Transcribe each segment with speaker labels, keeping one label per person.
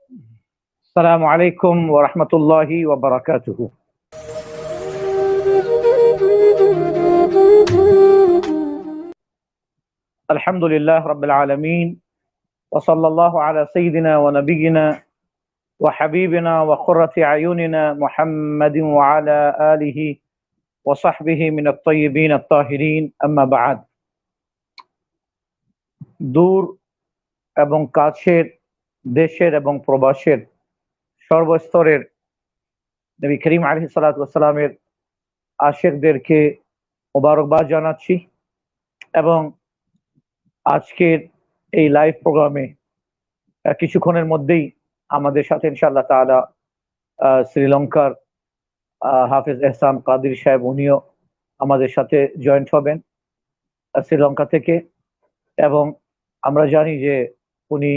Speaker 1: السلام عليكم ورحمة الله وبركاته. الحمد لله رب العالمين وصلى الله على سيدنا ونبينا وحبيبنا وقرة أعيننا محمد وعلى آله وصحبه من الطيبين الطاهرين أما بعد. দূর এবং কাছের, দেশের এবং প্রবাসের সর্বস্তরের নবী করিম আলাইহিস সালাতু ওয়াস সালামের আশিকদেরকে মোবারকবাদ জানাচ্ছি এবং আজকের এই লাইভ প্রোগ্রামে কিছুক্ষণের মধ্যেই আমাদের সাথে ইনশাআল্লাহ তাআলা শ্রীলঙ্কার হাফেজ এহসান কাদির সাহেব উনিও আমাদের সাথে জয়েন্ট হবেন শ্রীলঙ্কা থেকে। এবং আমরা জানি যে উনি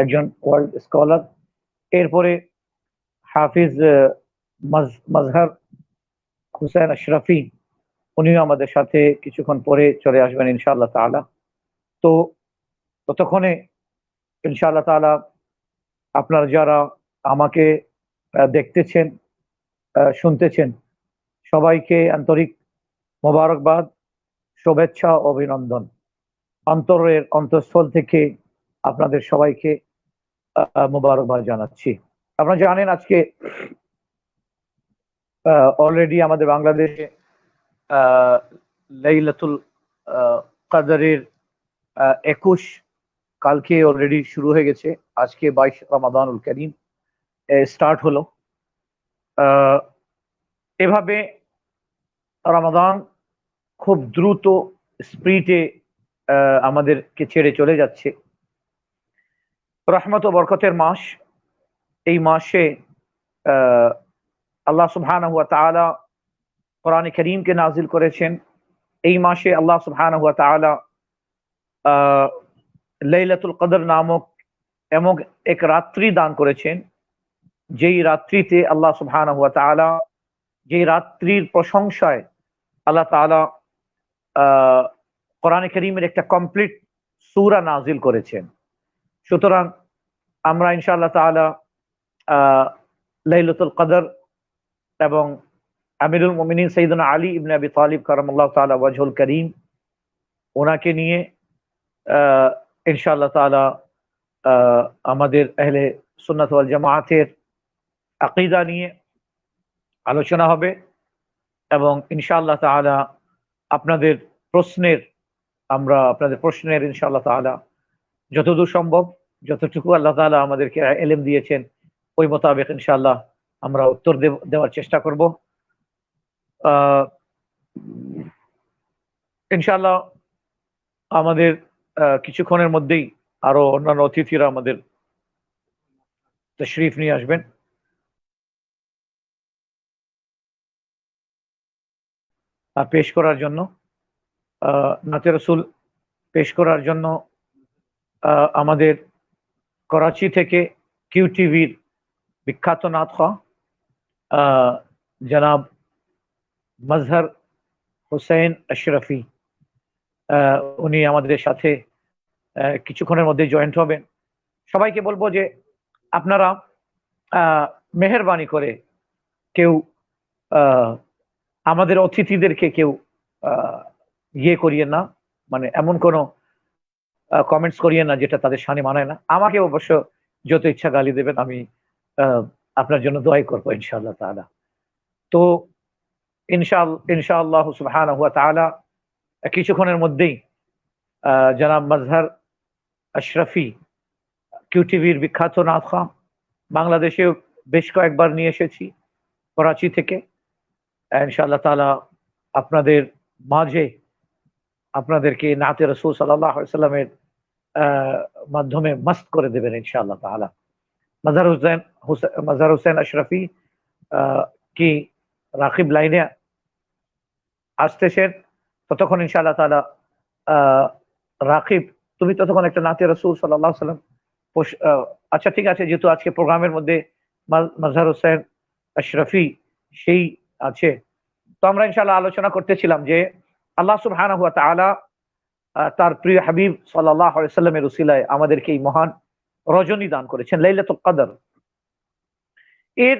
Speaker 1: একজন ওয়ার্ল্ড স্কলার। এরপরে হাফিজ মাজহার হুসাইন আশরাফি উনিও আমাদের সাথে কিছুক্ষণ পরে চলে আসবেন ইনশাআল্লাহ তাআলা। তো ততক্ষণে ইনশাআল্লাহ তাআলা আপনারা যারা আমাকে দেখতেছেন, শুনতেছেন, সবাইকে আন্তরিক মোবারকবাদ, শুভেচ্ছা, অভিনন্দন অন্তরের অন্তঃস্থল থেকে আপনাদের সবাইকে মোবারকবাদ জানাচ্ছি। আপনারা জানেন আজকে অলরেডি আমাদের বাংলাদেশে লাইলাতুল কদরের 21 কালকে অলরেডি শুরু হয়ে গেছে, আজকে 22 রমাদানুল করিম স্টার্ট হলো। এভাবে রমাদান খুব দ্রুত স্পিডে আমাদেরকে ছেড়ে চলে যাচ্ছে। রহমত ও বরকতের মাস, এই মাসে আল্লাহ সুবহানাহু ওয়া তাআলা কোরআন কারীমকে নাজিল করেছেন। এই মাসে আল্লাহ সুবহানাহু ওয়া তাআলা লাইলাতুল কদর নামক এমন এক রাত্রি দান করেছেন, যেই রাত্রিতে আল্লাহ সুবহানাহু ওয়া তাআলা, যেই রাত্রির প্রশংসায় আল্লাহ তাআলা কোরআন কারীমের একটা কমপ্লিট সূরা নাজিল করেছেন। সুতরাং আমরা ইনশাআল্লাহ তাআলা লাইলাতুল কদর এবং আমিরুল মুমিনিন সাইয়্যিদুনা আলী ইবনে আবি তালিব কারামাল্লাহু তাআলা ওয়াজহুল করিম ওনাকে নিয়ে ইনশাআল্লাহ তাআলা আমাদের আহলে সুন্নাত ওয়াল জামাআতের আকীদা নিয়ে আলোচনা হবে এবং ইনশাআল্লাহ তাআলা আপনাদের প্রশ্নের ইনশাআল্লাহ তাআলা যতদূর সম্ভব, যতটুকু আল্লাহ তাআলা আমাদেরকে ইলম দিয়েছেন ওই মোতাবেক ইনশাআল্লাহ আমরা উত্তর দেওয়ার চেষ্টা করব। ইনশাআল্লাহ আমাদের কিছুক্ষণের মধ্যেই আরো অন্যান্য অতিথিরা আমাদের তশরিফ নিয়ে আসবেন। পেশ করার জন্য নাতে রাসূল পেশ করার জন্য আমাদের করাচি থেকে কিউ টিভির বিখ্যাত নাতখা জনাব মাজহার হুসাইন আশরাফি উনি আমাদের সাথে কিছুক্ষণের মধ্যে জয়েন্ট হবেন। সবাইকে বলবো যে আপনারা মেহেরবানি করে কেউ আমাদের অতিথিদেরকে কেউ ইয়ে করিয়েন না, মানে এমন কোনো কমেন্টস করিয়েন না যেটা তাদের শানে মানায় না। আমাকে অবশ্য যত ইচ্ছা গালি দেবেন, আমি আপনার জন্য দোয়াই করবো ইনশাআল্লাহ তাআলা। তো ইনশাআল্লাহ সুবহানাহু ওয়া তাআলা কিছুক্ষণের মধ্যেই জনাব মাজহার আশরাফি কিউ টিভির বিখ্যাত নাতখা, বাংলাদেশেও বেশ কয়েকবার নিয়ে এসেছি করাচি থেকে, ইনশাআল্লাহ তাআলা আপনাদের মাঝে আপনাদেরকে নাতে রাসূল সাল্লাল্লাহু আলাইহি ওয়াসাল্লামের মাধ্যমে মাস্ত করে দেবেন ইনশাআল্লাহ তাআলা। মাজহার হুসাইন আশরাফি কি রাকিব লাইনে আসতেছেন, ততক্ষণ ইনশাআল্লাহ তাআলা রাকিব তুমি ততক্ষণ একটা নাতে রাসূল সাল্লাল্লাহু আলাইহি ওয়াসাল্লাম আচ্ছা ঠিক আছে, যেহেতু আজকে প্রোগ্রামের মধ্যে মাজহার হুসাইন আশরাফি সেই আছে, তো আমরা ইনশাআল্লাহ আলোচনা করতেছিলাম যে আল্লাহ সুবহানাহু ওয়া তাআলা তার প্রিয় হাবিব সাল্লাল্লাহু আলাইহি ওয়াসাল্লামের উসিলায় আমাদেরকে এই মহান রজনী দান করেছেন, লাইলাতুল কদর। এর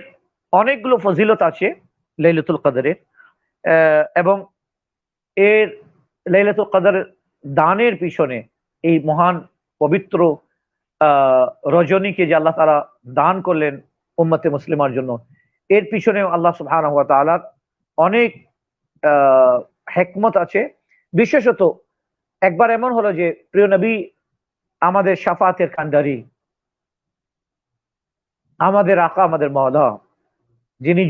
Speaker 1: অনেকগুলো ফজিলত আছে লাইলাতুল কদরের, এবং এর লাইলাতুল কদর দানের পিছনে এই মহান পবিত্র রজনীকে যে আল্লাহ তাআলা দান করলেন উম্মতে মুসলিমার জন্য, এর পিছনেও আল্লাহ সুবহানাহু ওয়া তাআলার অনেক হিকমত আছে। বিশেষত একবার এমন হলো যে প্রিয় নবী আমাদের শাফাতের কান্ডারি, আমাদের আকা, আমাদের মাওলা, যিনি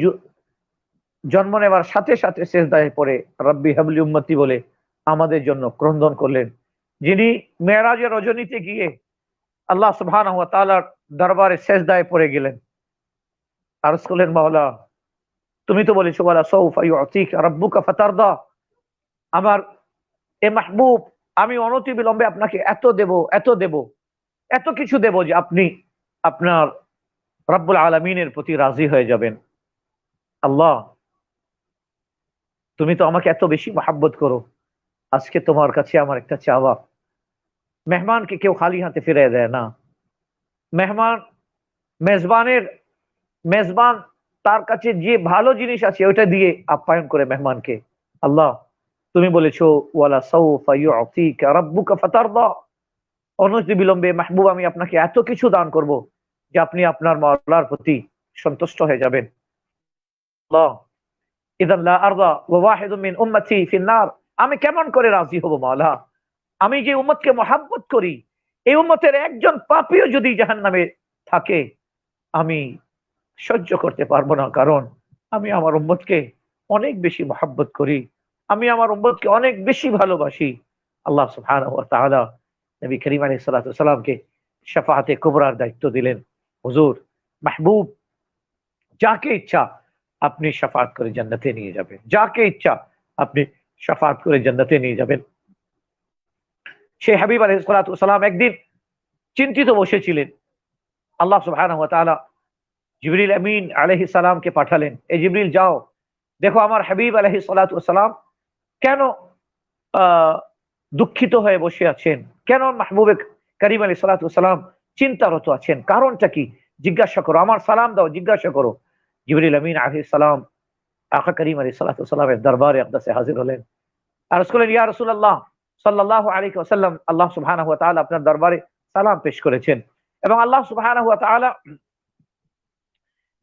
Speaker 1: জন্ম নেওয়ার সাথে সাথে সিজদায় পড়ে রব্বি হাবলি উম্মতি বলে আমাদের জন্য ক্রন্দন করলেন, যিনি মেরাজের রজনীতে গিয়ে আল্লাহ সুবহানাহু ওয়া তাআলার দরবারে সিজদায় পড়ে গেলেন, আরজ করলেন, মাওলা তুমি তো বলেছো ওয়ালা সাউফা ইউতিকা রাব্বুকা ফাতারদা, আমার এ মাহবুব আমি অনতি বিলম্বে আপনাকে এত দেব, এত দেব, এত কিছু দেব যে আপনি আপনার রব্বুল আলামিনের প্রতি রাজি হয়ে যাবেন। আল্লাহ তুমি তো আমাকে এত বেশি মহাব্বত করো, আজকে তোমার কাছে আমার একটা চাওয়া, মেহমানকে কেউ খালি হাতে ফিরিয়ে দেয় না। মেজবান তার কাছে যে ভালো জিনিস আছে ওইটা দিয়ে আপ্যায়ন করে মেহমানকে। আল্লাহ তুমি বলেছো ওয়ালা সাউফা ইউতিকা রাব্বুকা ফাতারদা, অনতি বিলম্বে মাহবুব আমি আপনাকে এত কিছু দান করব যে আপনি আপনার মাওলার প্রতি সন্তুষ্ট হয়ে যাবেন। আল্লাহ ইদান লা আরদা ওয়া ওয়াহিদুম মিন উম্মতি ফিন নার, আমি কেমন করে রাজি হব মাওলা, আমি যে উম্মতকে মহাব্বত করি এই উম্মতের একজন পাপীও যদি জাহান্নামে থাকে আমি সহ্য করতে পারবো না, কারণ আমি আমার উম্মতকে অনেক বেশি মহাব্বত করি, আমি আমার উম্মতকে অনেক বেশি ভালোবাসি। আল্লাহ সুবহানাহু ওয়া তাআলা নবী করিম আলাইহিস সালাতু ওয়াস সালামকে শাফাআতে কুবরার দায়িত্ব দিলেন। হুজুর মাহবুব যাকে ইচ্ছা আপনি শাফাআত করে জান্নাতে নিয়ে যাবেন, যাকে ইচ্ছা আপনি শাফাআত করে জান্নাতে নিয়ে যাবেন। সেই হাবিব আলাইহিস সালাতু ওয়াস সালাম একদিন চিন্তিত বসেছিলেন। আল্লাহ সুবহানাহু ওয়া তাআলা জিবরিল আমিন আলাইহিস সালামকে পাঠালেন, এই জিবরিল যাও দেখো আমার হাবিব আলাইহিস সালাতু ওয়াস সালাম কেন দুঃখিত হয়ে বসে আছেন, কেন মাহবুবে করিম আলাইহিস সালাতু ওয়াস সালাম চিন্তারত আছেন, কারণটা কি জিজ্ঞাসা করো, আমার সালাম দাও জিজ্ঞাসা করো। জিবরিল আমিন আলাইহিস সালাম আকা করিম আলাইহিস সালাতু ওয়াস সালামের দরবারে আকদাসে হাজির হলেন, আর বললেন, ইয়া রাসূলুল্লাহ সাল্লাল্লাহু আলাইহি ওয়াসাল্লাম আল্লাহ সুবহানাহু ওয়া তাআলা আপনার দরবারে সালাম পেশ করেছেন, এবং আল্লাহ সুবহানাহু ওয়া তাআলা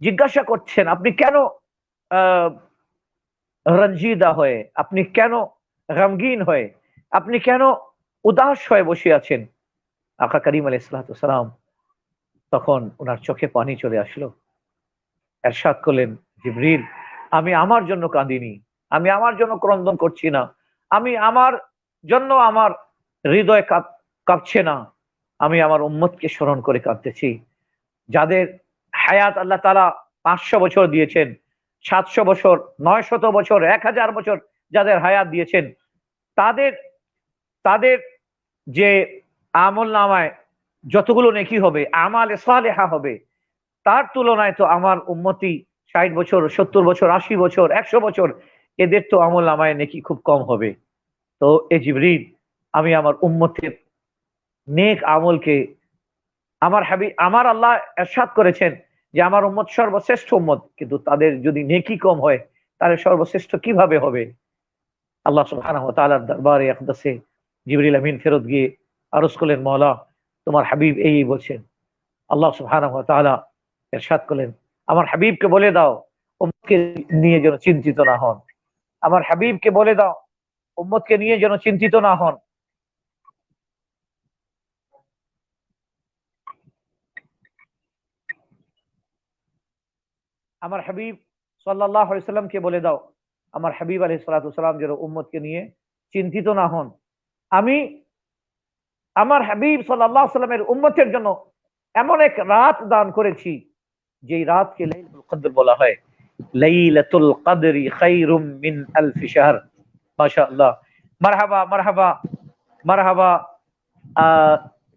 Speaker 1: জিজ্ঞাসা করছেন আপনি কেন রঞ্জিদা হয়ে, আপনি কেন গমগীন হয়ে, আপনি কেন উদাস হয়ে বসে আছেন। আকা করিম আলাইহিস সালাতু ওয়াস সালাম তখন ওনার চোখে পানি চলে আসলো, ইরশাদ করলেন, জিবরিল আমি আমার জন্য কাঁদিনি, আমি আমার জন্য ক্রন্দন করছি না, আমি আমার জন্য আমার হৃদয় কাঁপছে না, আমি আমার উম্মতকে স্মরণ করে কাঁদতেছি, যাদের হায়াত আল্লাহ তাআলা 500 বছর দিয়েছেন, 700 বছর, 900 বছর, 1000 বছর যাদের হায়াত দিয়েছেন, তাদের তাদের যে আমল নামায় যতগুলো নেকি হবে, আমালে সালেহা হবে, তার তুলনায় তো আমার উম্মতি 60 বছর, 70 বছর, 80 বছর, 100 বছর, এদের তো আমল নামায় নেকি খুব কম হবে। তো এ জিবরিল আমি আমার উম্মতের নেক আমলকে, আমার হাবিব, আমার আল্লাহ ইরশাদ করেছেন যে আমার উম্মত সর্বশ্রেষ্ঠ উম্মত, কিন্তু তাদের যদি নেকি কম হয় তাহলে সর্বশ্রেষ্ঠ কিভাবে হবে। আল্লাহ সুবহানাহু ওয়া তাআলার দরবারে আকদাসে জিবরিল আমিন ফেরত গিয়ে আরজ করলেন, মাওলা তোমার হাবিব এই বলছেন। আল্লাহ সুবহানাহু ওয়া তাআলা ইরশাদ করলেন, আমার হাবিবকে বলে দাও উম্মতকে নিয়ে যেন চিন্তিত না হন, আমার হাবিবকে বলে দাও উম্মতকে নিয়ে যেন চিন্তিত না হন। আমার হাবিব সাল্লাল্লাহু আলাইহি সাল্লামকে বলে দাও আমার হাবিব আলাইহিস সালাতু ওয়াস সালাম যেন উম্মতকে নিয়ে চিন্তিত না হন। আমি আমার হাবিব সাল্লাল্লাহু আলাইহি সাল্লামের উম্মতের জন্য এমন এক রাত দান করেছি যেই রাতকে লাইলাতুল কদর বলা হয়। লাইলাতুল কদরি খায়রুম মিন আলফ শাহর। মাশাআল্লাহ, মারহাবা মারহাবা মারহাবা।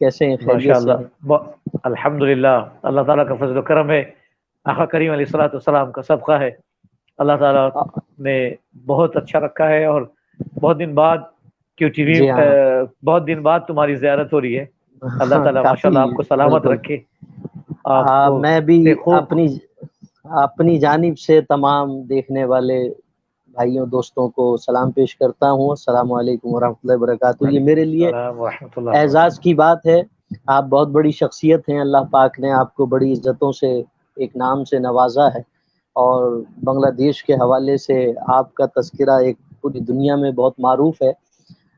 Speaker 2: کیسے ہیں؟ خیریت سے
Speaker 1: ماشاءاللہ
Speaker 2: ہیں؟
Speaker 1: الحمدللہ، اللہ تعالیٰ کا فضل و کرم ہے، آقا کریم علیہ الصلوۃ والسلام کا صدقہ ہے، اللہ تعالیٰ نے بہت اچھا رکھا ہے، اور بہت دن بعد کیو ٹی وی
Speaker 2: جی ہاں،
Speaker 1: بہت دن بعد تمہاری زیارت ہو رہی ہے، اللہ تعالیٰ
Speaker 2: کافی،
Speaker 1: ماشاءاللہ آپ کو سلامت
Speaker 2: بالکل۔
Speaker 1: رکھے، آپ کو
Speaker 2: میں بھی
Speaker 1: خوب
Speaker 2: اپنی جانب سے تمام دیکھنے والے بھائیوں دوستوں کو سلام پیش کرتا ہوں۔ السلام علیکم ورحمۃ اللہ وبرکاتہ۔ یہ
Speaker 1: وعلیکم
Speaker 2: میرے لیے
Speaker 1: السلام ورحمۃ اللہ
Speaker 2: اعزاز
Speaker 1: وبرکاتہ۔
Speaker 2: کی بات ہے، آپ بہت بڑی شخصیت ہیں، اللہ پاک نے آپ کو بڑی عزتوں سے ایک نام سے نوازا ہے، اور بنگلہ دیش کے حوالے سے آپ کا تذکرہ ایک پوری دنیا میں بہت معروف ہے،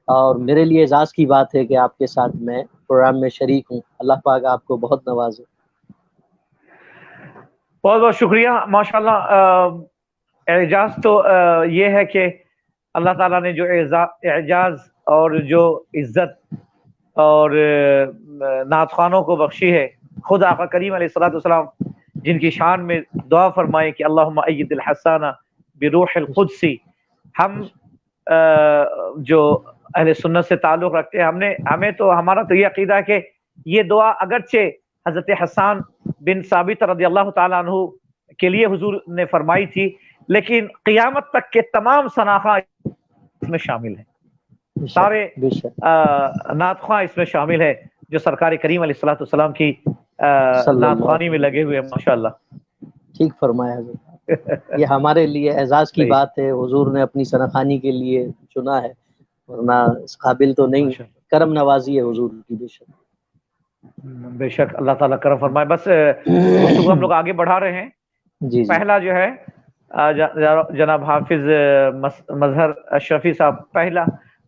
Speaker 2: اور میرے لیے اعزاز کی بات ہے کہ آپ کے ساتھ میں پروگرام میں شریک ہوں۔ اللہ پاک آپ کو بہت نوازے۔
Speaker 1: بہت بہت شکریہ، ماشاءاللہ۔ اعجاز تو یہ ہے کہ اللہ تعالیٰ نے جو اعجاز اور جو عزت اور نعت خوانوں کو بخشی ہے، خود آقا کریم علیہ الصلوۃ والسلام جن کی شان میں دعا فرمائے کہ اللہم اید الحسان بروح القدسی، ہم جو اہل سنت سے تعلق رکھتے ہیں، ہمیں تو ہمارا تو یہ عقیدہ ہے کہ یہ دعا اگرچہ حضرت حسان بن ثابت رضی اللہ تعالیٰ عنہ کے لیے حضور نے فرمائی تھی، لیکن قیامت تک کے تمام شناخواں اس میں شامل ہیں،
Speaker 2: بے شک،
Speaker 1: سارے
Speaker 2: بے شک،
Speaker 1: نعت خواں اس میں شامل ہے جو سرکار کریم علیہ الصلوۃ والسلام کی
Speaker 2: صلی
Speaker 1: نعت
Speaker 2: اللہ
Speaker 1: خوانی میں
Speaker 2: علیہ
Speaker 1: لگے ہوئے ہیں، ماشاءاللہ۔
Speaker 2: وسلم۔ ٹھیک فرمایا حضرت، یہ ہمارے لیے اعزاز کی
Speaker 1: صحیح،
Speaker 2: بات ہے، حضور نے اپنی سنخانی کے لیے چنا ہے، ورنہ اس قابل تو نہیں۔
Speaker 1: ماشاءاللہ،
Speaker 2: کرم نوازی ہے حضور کی، بے شک۔
Speaker 1: بے شک اللہ تعالیٰ کرم فرمائے۔ بس گفتگو ہم لوگ آگے بڑھا رہے ہیں۔
Speaker 2: جی جی،
Speaker 1: پہلا جو ہے جناب حافظ مظہر اشرفی صاحب،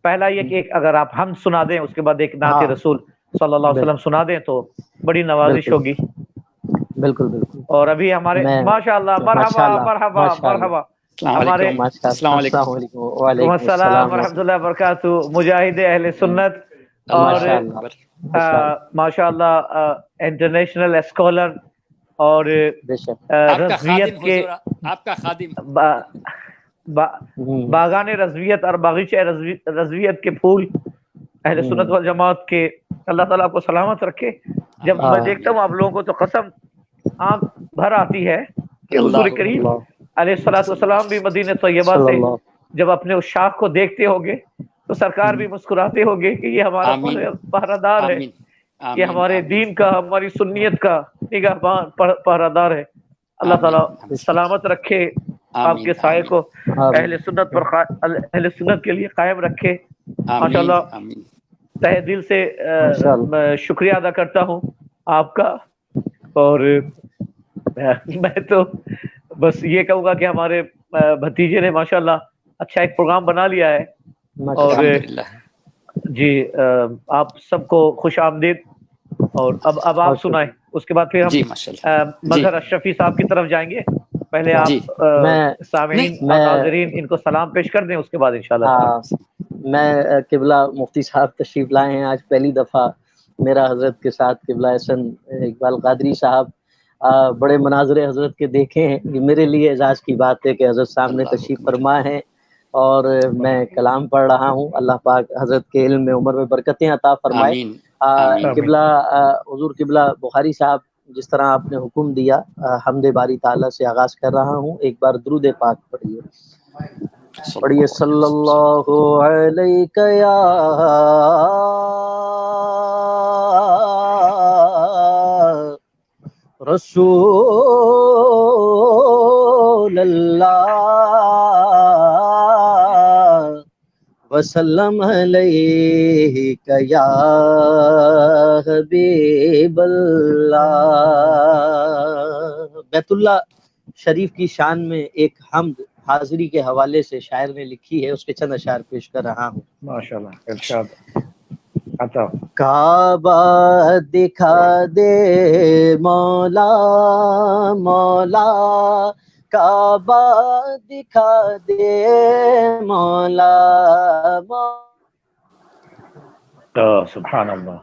Speaker 1: پہلا یہ کہ اگر آپ ہم سنا دیں، اس کے بعد ایک نعت
Speaker 2: ہاں،
Speaker 1: رسول صلی اللہ علیہ وسلم سنا دیں تو بڑی نوازش
Speaker 2: بالکل
Speaker 1: ہوگی۔
Speaker 2: بالکل بالکل۔
Speaker 1: اور ابھی ہمارے
Speaker 2: میں
Speaker 1: ماشاءاللہ،
Speaker 2: ماشاء
Speaker 1: مرحبا
Speaker 2: اللہ،
Speaker 1: مرحبا
Speaker 2: ماشاء اللہ،
Speaker 1: مرحبا،
Speaker 3: السلام
Speaker 1: ہمارے
Speaker 3: علیکم۔
Speaker 2: ماشاء
Speaker 3: السلام
Speaker 2: اللہ،
Speaker 3: علیکم۔
Speaker 2: السلام علیکم
Speaker 1: وعلیکم
Speaker 2: وعلیکم
Speaker 1: السلام
Speaker 2: السلام
Speaker 1: ورحمۃ اللہ وبرکاتہ، مجاہد اہل سنت،
Speaker 3: اللہ
Speaker 1: اور
Speaker 2: ماشاء اللہ،
Speaker 3: اکبر۔
Speaker 2: ماشاء اللہ،
Speaker 1: ماشاء اللہ انٹرنیشنل اسکالر، اور
Speaker 2: بے شک۔
Speaker 3: آپ کا خادم
Speaker 1: رضویت کے
Speaker 3: حضور، آپ کا خادم۔
Speaker 1: با- با-
Speaker 2: ہوں،
Speaker 1: باغان رضویت اور باغیچہ رضویت کے پھول، اہل سنت
Speaker 2: ہوں،
Speaker 1: والجماعت کے، اللہ تعالیٰ کو سلامت رکھے۔ جب
Speaker 3: آمین
Speaker 1: میں
Speaker 2: ہاں،
Speaker 1: دیکھتا
Speaker 3: آمین۔
Speaker 1: ہوں آپ لوگوں کو تو قسم آنکھ بھر آتی ہے کہ حضور
Speaker 3: اللہ
Speaker 1: کریم
Speaker 2: اللہ
Speaker 1: علیہ الصلوۃ
Speaker 3: صلی اللہ
Speaker 1: والسلام بھی مدینہ طیبہ
Speaker 2: صلی
Speaker 1: سے
Speaker 2: اللہ،
Speaker 1: جب اپنے اس شاخ کو دیکھتے ہوگے تو سرکار بھی مسکراتے ہوگے کہ یہ ہمارا
Speaker 3: آمین
Speaker 1: پہرہ دار ہے،
Speaker 3: آمین
Speaker 1: یہ
Speaker 3: آمین
Speaker 1: ہمارے
Speaker 3: آمین
Speaker 1: دین کا، ہماری سنیت کا نگہبان پہرہ دار ہے۔ اللہ
Speaker 3: آمین
Speaker 1: تعالیٰ
Speaker 2: بے
Speaker 3: آمین
Speaker 2: شک،
Speaker 1: سلامت رکھے آپ
Speaker 3: آمین
Speaker 1: کے سائے
Speaker 3: آمین
Speaker 1: کو،
Speaker 2: آمین،
Speaker 1: اہل سنت پر اہل سنت کے لیے قائم رکھے،
Speaker 3: آمین
Speaker 1: ماشاءاللہ۔
Speaker 3: آمین۔
Speaker 1: تہ دل سے
Speaker 2: ماشاء اللہ،
Speaker 1: میں شکریہ ادا کرتا ہوں آپ کا، اور میں تو بس یہ کہوں گا کہ ہمارے بھتیجے نے ماشاءاللہ اچھا ایک پروگرام بنا لیا ہے،
Speaker 2: ماشاء
Speaker 1: اور
Speaker 2: اللہ،
Speaker 3: الحمدللہ۔
Speaker 1: جی آپ سب کو خوش آمدید، اور اب آپ
Speaker 2: بہت
Speaker 1: سنائیں،
Speaker 2: شکریہ۔
Speaker 1: اس کے بعد پھر ہم
Speaker 3: جی ماشاء اللہ۔ جی
Speaker 1: مظہر اشرفی صاحب کی طرف جائیں گے۔ پہلے
Speaker 2: کیا
Speaker 3: جی،
Speaker 1: آپ
Speaker 2: میں
Speaker 3: نہیں
Speaker 1: سامعین اور
Speaker 2: میں
Speaker 1: ناظرین ان کو سلام پیش کر دیں، اس کے بعد انشاءاللہ تعالی۔
Speaker 2: میں قبلہ مفتی صاحب تشریف لائے ہیں، آج پہلی دفعہ میرا حضرت کے ساتھ قبلہ احسن اقبال قادری صاحب بڑے مناظر حضرت کے دیکھے ہیں، یہ میرے لیے اعزاز کی بات ہے کہ حضرت سامنے
Speaker 3: اللہ
Speaker 2: تشریف
Speaker 3: اکبر۔
Speaker 2: فرما ہے، اور میں کلام پڑھ رہا ہوں۔ اللہ پاک حضرت کے علم میں عمر میں برکتیں عطا فرمائے۔
Speaker 3: آمین آمین
Speaker 1: آمین۔
Speaker 2: قبلہ حضور قبلہ بخاری صاحب، جس طرح آپ نے حکم دیا، حمد باری تعالیٰ سے آغاز کر رہا ہوں، ایک بار درود پاک پڑھیے۔
Speaker 3: صلی
Speaker 2: پڑھیے
Speaker 3: اللہ علیہ
Speaker 2: صلی
Speaker 3: وسلم۔
Speaker 2: اللہ علیہ یا رسول اللہ، وسلم علیک یا حبیب اللہ۔ بیت اللہ شریف کی شان میں ایک حمد حاضری کے حوالے سے شاعر نے لکھی ہے، اس کے چند اشعار پیش کر رہا ہوں۔
Speaker 1: ماشاءاللہ، ارشاد عطا۔
Speaker 2: کعبہ دکھا دے مولا مولا، کعبہ دکھا دے مولا
Speaker 1: سبحان اللہ۔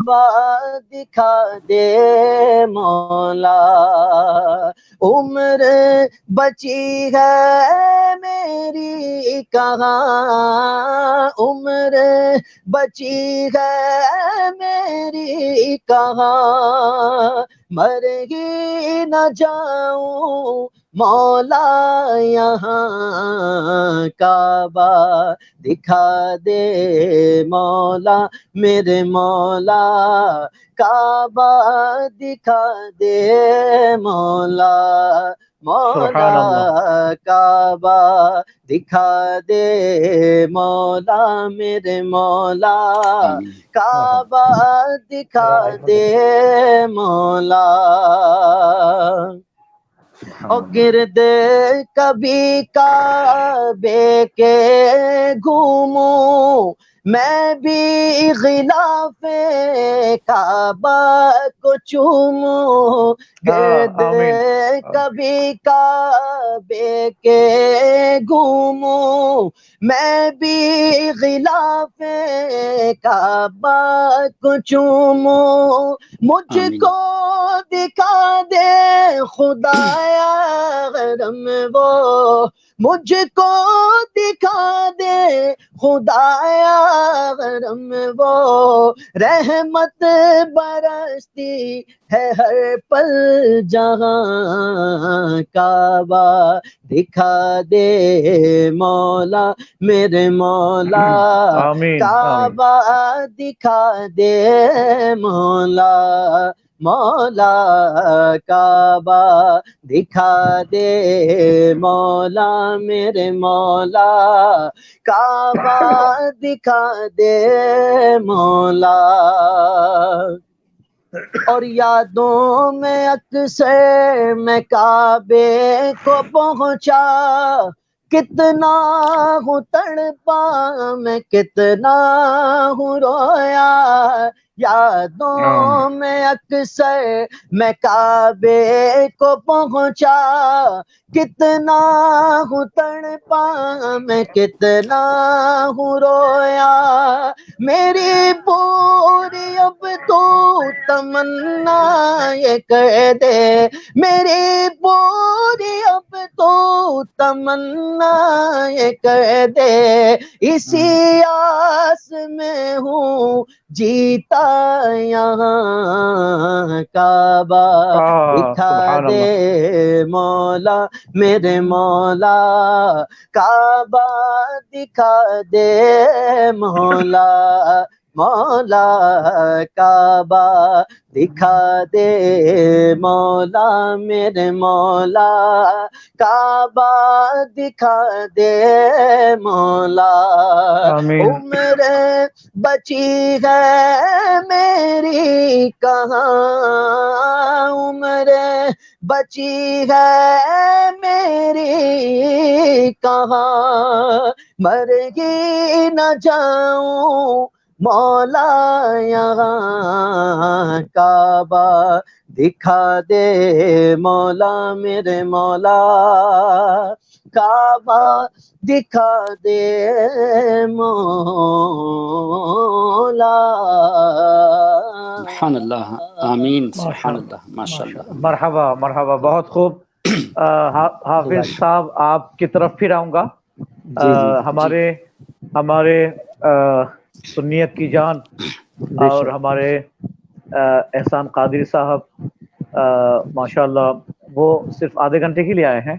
Speaker 2: دکھا دے مولا، عمر بچی ہے میری کہاں، عمر بچی ہے میری کہاں، مر ہی نہ جاؤں مولا یہاں، کعبہ دکھا دے مولا میرے مولا، کعبہ دکھا دے مولا، مولا
Speaker 1: سبحان اللہ،
Speaker 2: کعبہ دکھا دے مولا میرے مولا،
Speaker 3: آمین
Speaker 2: کعبہ دکھا دے مولا،
Speaker 1: سبحان
Speaker 2: اور
Speaker 1: اللہ،
Speaker 2: گرد کبھی کعبے کے گھوموں میں بھی غلاف کعبہ کو چوموں، گرد
Speaker 1: آمین،
Speaker 2: کبھی کعبے کے گھوموں میں بھی غلاف کعبہ کو چوموں، مجھ
Speaker 3: آمین
Speaker 2: کو دکھا دے خدایا غرم وہ، مجھ کو دکھا دے خدایا غرم وہ، رحمت برستی ہے ہر پل جہاں، کعبہ دکھا دے مولا میرے مولا،
Speaker 1: آمین، آمین،
Speaker 2: کعبہ دکھا دے مولا، مولا کعبہ دکھا دے مولا میرے مولا، کعبہ دکھا دے مولا، اور یادوں میں اکثر میں کعبے کو پہنچا، کتنا ہوں تڑپا میں کتنا ہوں رویا، یادوں میں اکثر میں کعبے کو پہنچا، کتنا ہوں تڑپا میں کتنا ہوں رویا، میری پوری اب تو تمنا یہ کہہ دے، میری پوری اب تو تمنا یہ کہہ دے، اسی آس میں ہوں جیتا یہاں، کعبہ دکھا
Speaker 1: سبحان
Speaker 2: دے
Speaker 1: اللہ،
Speaker 2: مولا میرے مولا، کعبہ دکھا دے مولا، مولا کعبہ دکھا دے مولا میرے مولا، کعبہ دکھا دے مولا،
Speaker 1: آمین،
Speaker 2: عمر بچی ہے میری کہاں، عمر بچی ہے میری کہاں، مر ہی نہ جاؤں مولا یہاں، کعبہ دکھا دے مولا میرے مولا، کعبہ دکھا دے مولا،
Speaker 3: سبحان اللہ، آمین سبحان اللہ، ماشاء اللہ۔
Speaker 1: مرحبا مرحبا، بہت خوب۔ حافظ صاحب آپ کی طرف پھر آؤں گا۔
Speaker 2: جی جی
Speaker 1: ہمارے سنیت کی جان
Speaker 2: بے
Speaker 1: اور
Speaker 2: شک،
Speaker 1: ہمارے احسان قادری صاحب ماشاء اللہ وہ صرف آدھے گھنٹے کے لیے آئے ہیں،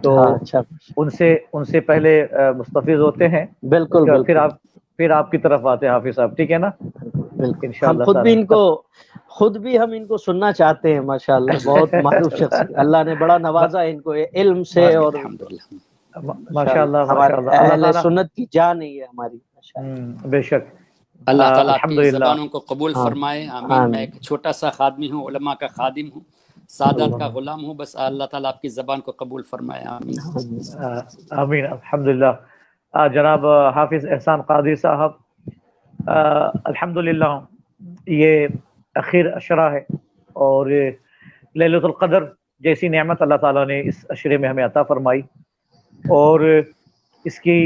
Speaker 1: تو
Speaker 2: ہاں اچھا،
Speaker 1: ان سے پہلے مستفیض ہوتے ہیں، اس
Speaker 2: بالکل
Speaker 1: کے بعد
Speaker 2: بالکل
Speaker 1: پھر آپ کی طرف آتے ہیں حافظ صاحب، ٹھیک ہے نا؟
Speaker 2: بالکل، ہم
Speaker 1: انشاءاللہ
Speaker 2: خود بھی
Speaker 1: تعالی
Speaker 2: ان کو ہم ان کو سننا چاہتے ہیں، ماشاءاللہ بہت معروف شخصیت، اللہ نے بڑا نوازا ہے ان کو علم سے، اور
Speaker 3: الحمدللہ،
Speaker 1: ماشاء اللہ
Speaker 2: ہمارے
Speaker 1: ماشاء اللہ، اللہ
Speaker 2: اہل
Speaker 1: تعالیٰ
Speaker 2: سنت کی جان ہی ہے ہماری، ماشاءاللہ۔
Speaker 1: بے شک،
Speaker 3: اللہ تعالیٰ آپ کی
Speaker 1: الحمدللہ،
Speaker 3: زبانوں کو قبول
Speaker 2: ہاں
Speaker 3: فرمائے، آمین۔ میں ایک چھوٹا سا خادمی ہوں، علماء کا خادم ہوں، سادات کا غلام ہوں، بس اللہ تعالیٰ آپ کی زبان کو قبول فرمائے، آمین۔
Speaker 1: آمین، الحمدللہ۔ جناب حافظ احسان قادری صاحب، الحمدللہ یہ اخیر عشرہ ہے، اور لیلۃ القدر جیسی نعمت اللہ تعالیٰ نے اس عشرے میں ہمیں عطا فرمائی، اور اس کی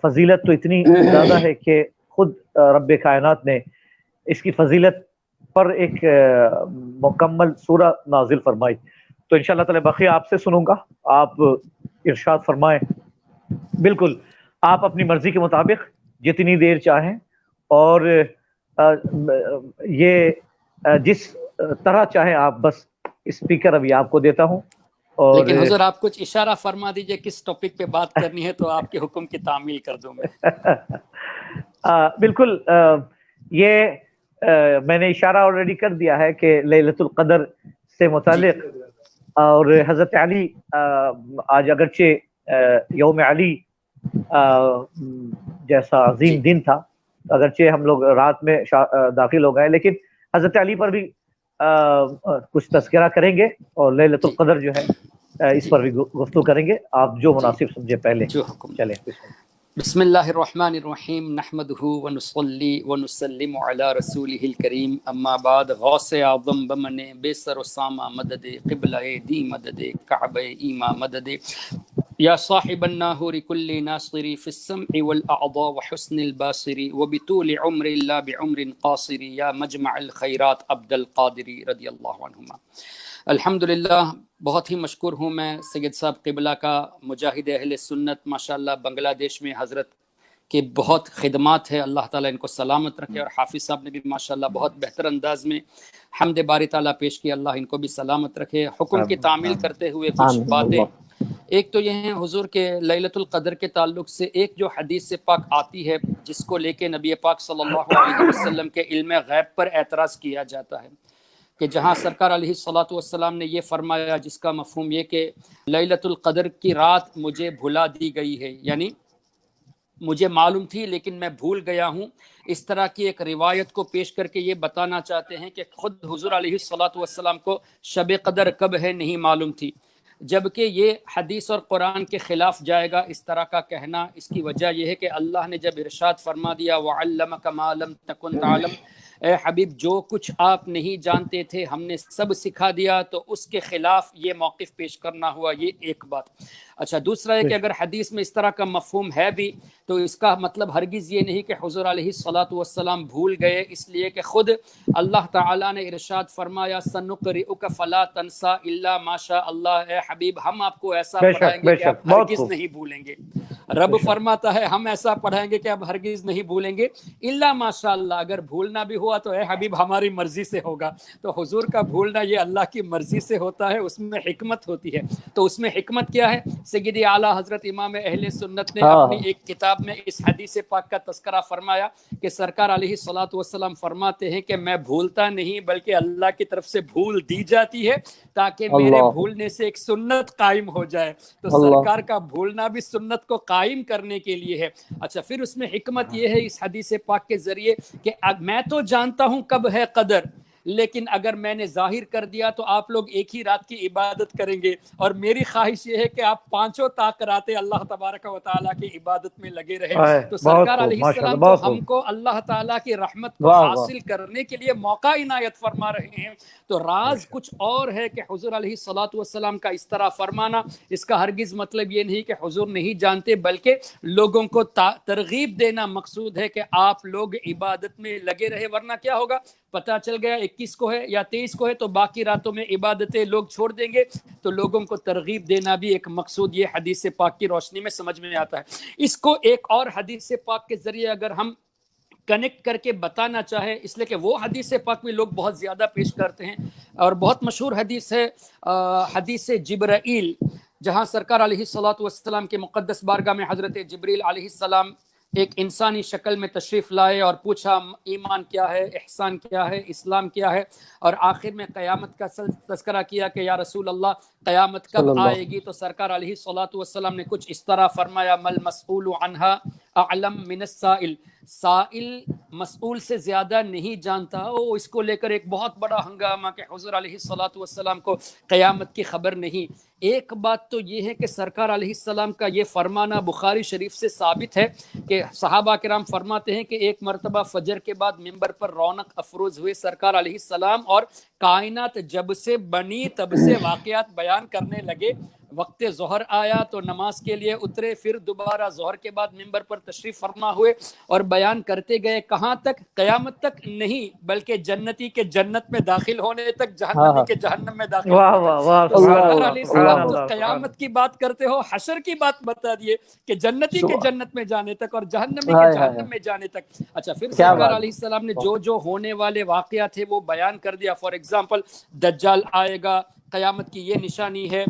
Speaker 1: فضیلت تو اتنی زیادہ ہے کہ خود رب کائنات نے اس کی فضیلت پر ایک مکمل سورہ نازل فرمائی. تو انشاءاللہ تعالی بقیہ آپ سے سنوں گا. آپ ارشاد فرمائیں. بالکل آپ اپنی مرضی کے مطابق جتنی دیر چاہیں اور یہ جس طرح چاہیں آپ، بس اسپیکر ابھی آپ کو دیتا ہوں. اور
Speaker 3: لیکن حضور آپ کچھ اشارہ فرما دیجئے کس ٹاپک پہ بات کرنی ہے تو آپ کے حکم کی تعمیل کر دوں میں.
Speaker 1: بالکل یہ میں نے اشارہ آلریڈی کر دیا ہے کہ لیلۃ القدر سے متعلق اور حضرت علی آج اگرچہ یوم علی جیسا عظیم دن تھا، اگرچہ ہم لوگ رات میں داخل ہو گئے، لیکن حضرت علی پر بھی کچھ تذکرہ کریں گے اور لیلۃ القدر جو ہے اس پر بھی گفتگو کریں گے. آپ جو مناسب سمجھے پہلے
Speaker 3: جو حکم.
Speaker 1: چلیں.
Speaker 3: بسم اللہ الرحمن الرحیم نحمده ونصلی ونسلم علی رسولہ الکریم اما بعد. غوث اعظم بمن بے سر و سامہ مدد، قبلہ دی مدد، کعبہ ایما مدد، یا صاحب الناہور کل ناصری فی السمع والاعضاء وحسن الباصر وبطول عمر لا بعمر قاصر یا مجمع الخیرات عبد القادری رضی اللہ عنہما. الحمدللہ بہت ہی مشکور ہوں میں سید صاحب قبلہ کا، مجاہد اہل سنت. ماشاءاللہ بنگلہ دیش میں حضرت کے بہت خدمات ہے، اللہ تعالیٰ ان کو سلامت رکھے. اور حافظ صاحب نے بھی ماشاءاللہ بہت بہتر انداز میں حمد باری تعالیٰ پیش کی، اللہ ان کو بھی سلامت رکھے. حکم کی تعمیل کرتے ہوئے کچھ باتیں. ایک تو یہ ہیں حضور کے لیلۃ القدر کے تعلق سے ایک جو حدیث پاک آتی ہے جس کو لے کے نبی پاک صلی اللہ علیہ وسلم کے علم غیب پر اعتراض کیا جاتا ہے کہ جہاں سرکار علیہ الصلوۃ والسلام نے یہ فرمایا جس کا مفہوم یہ کہ لیلۃ القدر کی رات مجھے بھلا دی گئی ہے، یعنی مجھے معلوم تھی لیکن میں بھول گیا ہوں. اس طرح کی ایک روایت کو پیش کر کے یہ بتانا چاہتے ہیں کہ خود حضور علیہ الصلوۃ والسلام کو شب قدر کب ہے نہیں معلوم تھی، جبکہ یہ حدیث اور قرآن کے خلاف جائے گا اس طرح کا کہنا. اس کی وجہ یہ ہے کہ اللہ نے جب ارشاد فرما دیا وَعَلَّمَكَ مَا لَمْ تَكُنْ تَعْلَمْ، اے حبیب جو کچھ آپ نہیں جانتے تھے ہم نے سب سکھا دیا، تو اس کے خلاف یہ موقف پیش کرنا ہوا. یہ ایک بات. اچھا دوسرا ہے کہ اگر حدیث میں اس طرح کا مفہوم ہے بھی تو اس کا مطلب ہرگز یہ نہیں کہ حضور علیہ الصلوۃ والسلام بھول گئے، اس لیے کہ خود اللہ تعالیٰ نے ارشاد فرمایا سنقرئک فلا تنسى الا ما شاء اللہ. اے حبیب ہم آپ کو ایسا پڑھائیں گے کہ آپ ہرگز نہیں بھولیں گے. رب فرماتا ہے ہم ایسا پڑھائیں گے کہ آپ ہرگز نہیں بھولیں گے الا ما شاء اللہ. اگر بھولنا بھی ہوا تو اے حبیب ہماری مرضی سے ہوگا. تو حضور کا بھولنا یہ اللہ کی مرضی سے ہوتا ہے، اس میں حکمت ہوتی ہے. تو اس میں حکمت کیا ہے؟ سیدی اعلیٰ حضرت امام اہل سنت نے اپنی ایک کتاب میں اس حدیث پاک کا تذکرہ فرمایا کہ سرکار علیہ الصلوۃ والسلام فرماتے ہیں کہ میں بھولتا نہیں بلکہ اللہ کی طرف سے بھول دی جاتی ہے تاکہ میرے بھولنے سے ایک سنت قائم ہو جائے. تو سرکار کا بھولنا بھی سنت کو قائم کرنے کے لیے ہے. اچھا پھر اس میں حکمت یہ ہے اس حدیث پاک کے ذریعے کہ میں تو جانتا ہوں کب ہے قدر، لیکن اگر میں نے ظاہر کر دیا تو آپ لوگ ایک ہی رات کی عبادت کریں گے، اور میری خواہش یہ ہے کہ آپ پانچوں راتیں اللہ تبارک و تعالیٰ کی عبادت میں لگے رہے. تو سرکار علیہ السلام تو ہم کو اللہ تعالیٰ کی رحمت کو حاصل کرنے کے لیے موقع عنایت فرما رہے ہیں. تو راز کچھ اور ہے کہ حضور علیہ الصلوۃ والسلام کا اس طرح فرمانا، اس کا ہرگز مطلب یہ نہیں کہ حضور نہیں جانتے، بلکہ لوگوں کو ترغیب دینا مقصود ہے کہ آپ لوگ عبادت میں لگے رہے. ورنہ کیا ہوگا؟ پتہ چل گیا 21 کو ہے یا 23 کو ہے تو باقی راتوں میں عبادتیں لوگ چھوڑ دیں گے. تو لوگوں کو ترغیب دینا بھی ایک مقصود یہ حدیث پاک کی روشنی میں سمجھ میں آتا ہے. اس کو ایک اور حدیث پاک کے ذریعے اگر ہم کنیکٹ کر کے بتانا چاہیں، اس لیے کہ وہ حدیث پاک بھی لوگ بہت زیادہ پیش کرتے ہیں اور بہت مشہور حدیث ہے حدیث جبرائیل، جہاں سرکار علیہ الصلوۃ والسلام کے مقدس بارگاہ میں حضرت جبریل علیہ السلام ایک انسانی شکل میں تشریف لائے اور پوچھا ایمان کیا ہے، احسان کیا ہے، اسلام کیا ہے، اور آخر میں قیامت کا تذکرہ کیا کہ یا رسول اللہ قیامت کب آئے گی؟ تو سرکار علیہ الصلوۃ والسلام نے کچھ اس طرح فرمایا مل مسئول عنہا اعلم من السائل، سائل مسئول سے زیادہ نہیں جانتا. اس کو لے کر ایک بہت بڑا ہنگامہ کہ حضور علیہ الصلوۃ والسلام کو قیامت کی خبر نہیں. ایک بات تو یہ ہے کہ سرکار علیہ السلام کا یہ فرمانا بخاری شریف سے ثابت ہے کہ صحابہ کرام فرماتے ہیں کہ ایک مرتبہ فجر کے بعد ممبر پر رونق افروز ہوئے سرکار علیہ السلام اور کائنات جب سے بنی تب سے واقعات بیان کرنے لگے. وقت ظہر آیا تو نماز کے لیے اترے، پھر دوبارہ ظہر کے بعد ممبر پر تشریف فرما ہوئے اور بیان کرتے گئے، کہاں تک؟ قیامت تک نہیں، بلکہ جنتی کے جنت میں داخل ہونے تک، جہنمی کے جہنم میں داخل
Speaker 1: واہ
Speaker 3: ہونے
Speaker 1: واہ
Speaker 3: تک۔
Speaker 1: واہ،
Speaker 3: تو
Speaker 1: سبحان
Speaker 3: سرکار
Speaker 1: اللہ
Speaker 3: علیہ
Speaker 1: سبحان
Speaker 3: السلام تو
Speaker 1: اللہ سبحان
Speaker 3: قیامت کی بات کرتے ہو، حشر کی بات بتا دیے کہ جنتی کے جنت میں جانے تک اور جہنمی کے جہنم میں جانے تک۔ اچھا، پھر سرکار علیہ السلام نے جو جو ہونے والے واقعات تھے وہ بیان کر دیا۔ فار ایگزامپل، دجال آئے گا، قیامت کی یہ نشانی ہے،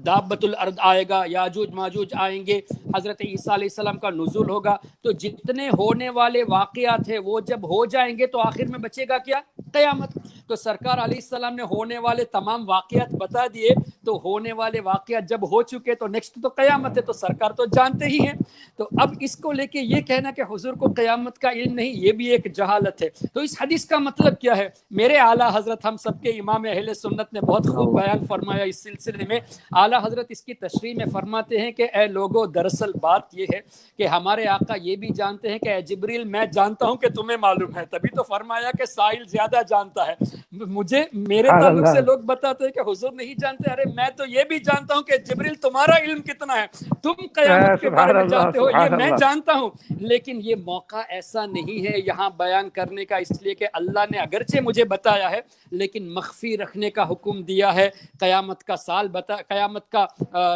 Speaker 3: دابت الارض آئے گا، یاجوج ماجوج آئیں گے، حضرت عیسیٰ علیہ السلام کا نزول ہوگا۔ تو جتنے ہونے والے واقعات ہیں وہ جب ہو جائیں گے تو آخر میں بچے گا کیا؟ قیامت۔ تو سرکار علیہ السلام نے ہونے والے تمام واقعات بتا دیے، تو ہونے والے واقعات جب ہو چکے تو نیکسٹ تو قیامت ہے، تو سرکار تو جانتے ہی ہیں۔ تو اب اس کو لے کے یہ کہنا کہ حضور کو قیامت کا علم نہیں، یہ بھی ایک جہالت ہے۔ تو اس حدیث کا مطلب کیا ہے؟ میرے اعلیٰ حضرت ہم سب کے امام اہل سنت نے بہت خوب بیان فرمایا اس سلسلے میں۔ اعلیٰ حضرت اس کی تشریح میں فرماتے ہیں کہ اے لوگو، دراصل بات یہ ہے کہ ہمارے آقا یہ بھی جانتے ہیں کہ اے جبریل، میں جانتا ہوں کہ تمہیں معلوم ہے، تبھی تو فرمایا کہ سائل زیادہ جانتا ہے۔ مجھے میرے تعلق سے لوگ بتاتے ہیں کہ حضور نہیں جانتے، ارے میں تو یہ بھی جانتا ہوں کہ جبریل تمہارا علم کتنا ہے، تم قیامت کے بارے میں جانتے ہو، یہ میں جانتا ہوں، لیکن یہ موقع ایسا نہیں ہے یہاں بیان کرنے کا، اس لیے کہ اللہ نے اگرچہ مجھے بتایا ہے لیکن مخفی رکھنے کا حکم دیا ہے۔ قیامت کا سال قیامت کا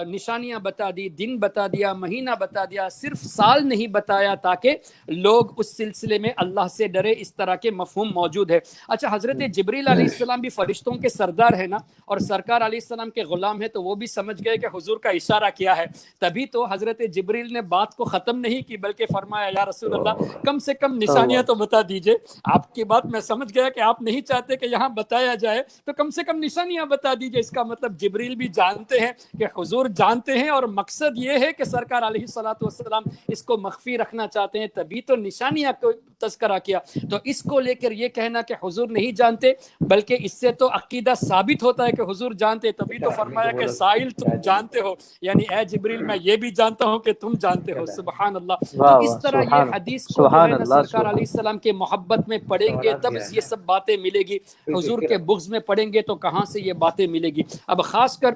Speaker 3: نشانیاں بتا دی، دن بتا دیا، مہینہ بتا دیا، صرف سال نہیں بتایا تاکہ لوگ اس سلسلے میں اللہ سے ڈرے، اس طرح کے مفہوم موجود ہے۔ اچھا، حضرت جبریل علیہ السلام بھی فرشتوں کے سردار ہے نا، اور سرکار علیہ السلام کے غلام ہے، تو وہ بھی سمجھ گئے کہ حضور کا اشارہ کیا ہے، تبھی تو حضرت جبریل نے بات کو ختم نہیں کی بلکہ فرمایا یا رسول اللہ کم سے کم نشانیاں تو بتا دیجئے۔ آپ کی بات میں سمجھ گیا کہ آپ نہیں چاہتے کہ یہاں بتایا جائے، تو کم سے کم نشانیاں بتا دیجئے۔ اس کا مطلب جبریل بھی جانتے ہیں کہ حضور جانتے ہیں، اور مقصد یہ ہے کہ سرکار علیہ الصلوۃ والسلام اس کو مخفی رکھنا چاہتے ہیں، تبھی تو نشانیاں کو تذکرہ کیا۔ تو اس کو لے کر یہ کہنا کہ حضور نہیں جانتے، بلکہ اس سے تو عقیدہ ثابت ہوتا ہے کہ حضور جانتے، تبھی تو فرمایا کہ سائل تم جانتے ہو، یعنی اے جبریل میں یہ بھی جانتا ہوں کہ تم جانتے ہو۔ سبحان اللہ۔ تو اس طرح یہ حدیث کو جو ہے نا سرکار علیہ السلام کے محبت میں پڑھیں گے تب یہ سب باتیں ملے گی، حضور کے بغض میں پڑھیں گے تو کہاں سے یہ باتیں ملے گی۔ اب خاص کر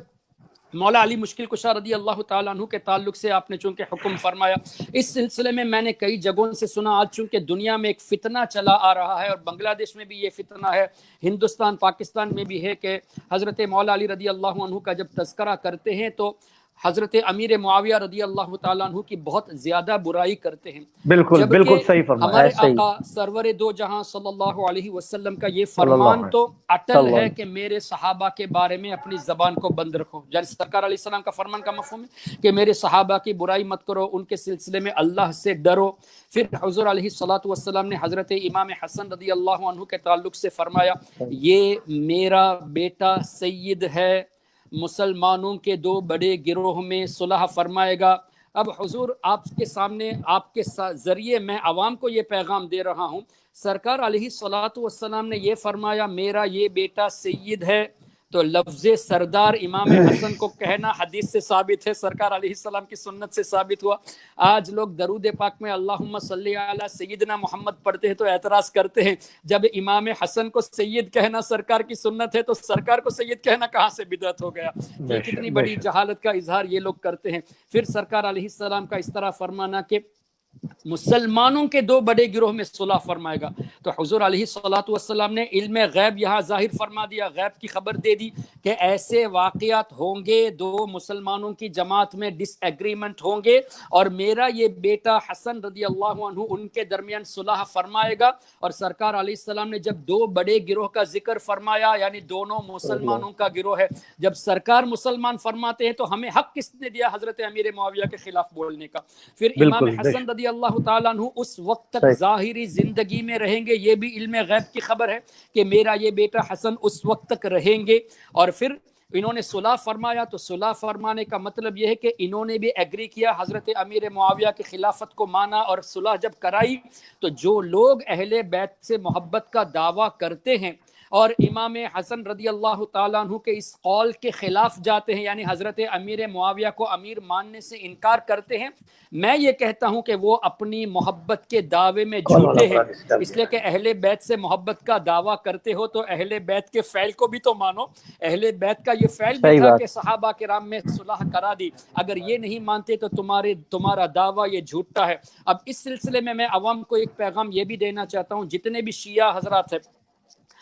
Speaker 3: مولا علی مشکل کشا رضی اللہ تعالیٰ عنہ کے تعلق سے آپ نے چونکہ حکم فرمایا، اس سلسلے میں میں نے کئی جگہوں سے سنا، آج چونکہ دنیا میں ایک فتنہ چلا آ رہا ہے، اور بنگلہ دیش میں بھی یہ فتنہ ہے، ہندوستان پاکستان میں بھی ہے، کہ حضرت مولا علی رضی اللہ عنہ کا جب تذکرہ کرتے ہیں تو حضرت امیر معاویہ رضی اللہ تعالیٰ عنہ کی بہت زیادہ برائی کرتے ہیں،
Speaker 1: بالکل بالکل صحیح فرمایا۔
Speaker 3: ہمارے آقا سرور دو جہاں صلی اللہ علیہ وسلم کا یہ فرمان تو اٹل ہے کہ میرے صحابہ کے بارے میں اپنی زبان کو بند رکھو، یعنی سرکار علیہ السلام کا فرمان کا مفہوم ہے کہ میرے صحابہ کی برائی مت کرو، ان کے سلسلے میں اللہ سے ڈرو۔ پھر حضور علیہ الصلوۃ والسلام نے حضرت امام حسن رضی اللہ عنہ کے تعلق سے فرمایا، یہ میرا بیٹا سید ہے، مسلمانوں کے دو بڑے گروہ میں صلح فرمائے گا۔ اب حضور آپ کے سامنے، آپ کے ذریعے میں عوام کو یہ پیغام دے رہا ہوں، سرکار علیہ الصلوۃ والسلام نے یہ فرمایا میرا یہ بیٹا سید ہے، تو لفظ سردار امام حسن کو کہنا حدیث سے ثابت ہے، سرکار علیہ السلام کی سنت سے ثابت ہوا۔ آج لوگ درود پاک میں اللہم صلی علی سیدنا محمد پڑھتے ہیں تو اعتراض کرتے ہیں، جب امام حسن کو سید کہنا سرکار کی سنت ہے تو سرکار کو سید کہنا کہاں سے بدعت ہو گیا؟ یہ کتنی بڑی جہالت کا اظہار یہ لوگ کرتے ہیں۔ پھر سرکار علیہ السلام کا اس طرح فرمانا کہ مسلمانوں کے دو بڑے گروہ میں صلح فرمائے گا، تو حضور علیہ الصلوۃ والسلام نے علم غیب یہاں ظاہر فرما دیا، غیب کی خبر دے دی کہ ایسے واقعات ہوں گے، دو مسلمانوں کی جماعت میں ڈس ایگریمنٹ ہوں گے، اور میرا یہ بیٹا حسن رضی اللہ عنہ ان کے درمیان صلح فرمائے گا۔ اور سرکار علیہ السلام نے جب دو بڑے گروہ کا ذکر فرمایا، یعنی دونوں مسلمانوں کا گروہ ہے، جب سرکار مسلمان فرماتے ہیں تو ہمیں حق کس نے دیا حضرت امیر معاویہ کے خلاف بولنے کا؟ پھر امام حسن رضی اللہ تعالیٰ عنہ اس وقت تک ظاہری زندگی میں رہیں گے، یہ بھی علم غیب کی خبر ہے کہ میرا یہ بیٹا حسن اس وقت تک رہیں گے۔ اور پھر انہوں نے صلح فرمایا، تو صلح فرمانے کا مطلب یہ ہے کہ انہوں نے بھی ایگری کیا، حضرت امیر معاویہ کی خلافت کو مانا، اور صلح جب کرائی تو جو لوگ اہل بیت سے محبت کا دعویٰ کرتے ہیں اور امام حسن رضی اللہ تعالیٰ عنہ کے اس قول کے خلاف جاتے ہیں، یعنی حضرت امیر معاویہ کو امیر ماننے سے انکار کرتے ہیں، میں یہ کہتا ہوں کہ وہ اپنی محبت کے دعوے میں جھوٹے ہیں، اس لیے کہ اہل بیت سے محبت کا دعویٰ کرتے ہو تو اہل بیت کے فعل کو بھی تو مانو۔ اہل بیت کا یہ فعل بھی تھا کہ صحابہ کرام میں صلح کرا دی، اگر یہ نہیں مانتے تو تمہارا دعویٰ یہ جھوٹا ہے۔ اب اس سلسلے میں عوام کو ایک پیغام یہ بھی دینا چاہتا ہوں، جتنے بھی شیعہ حضرات ہیں،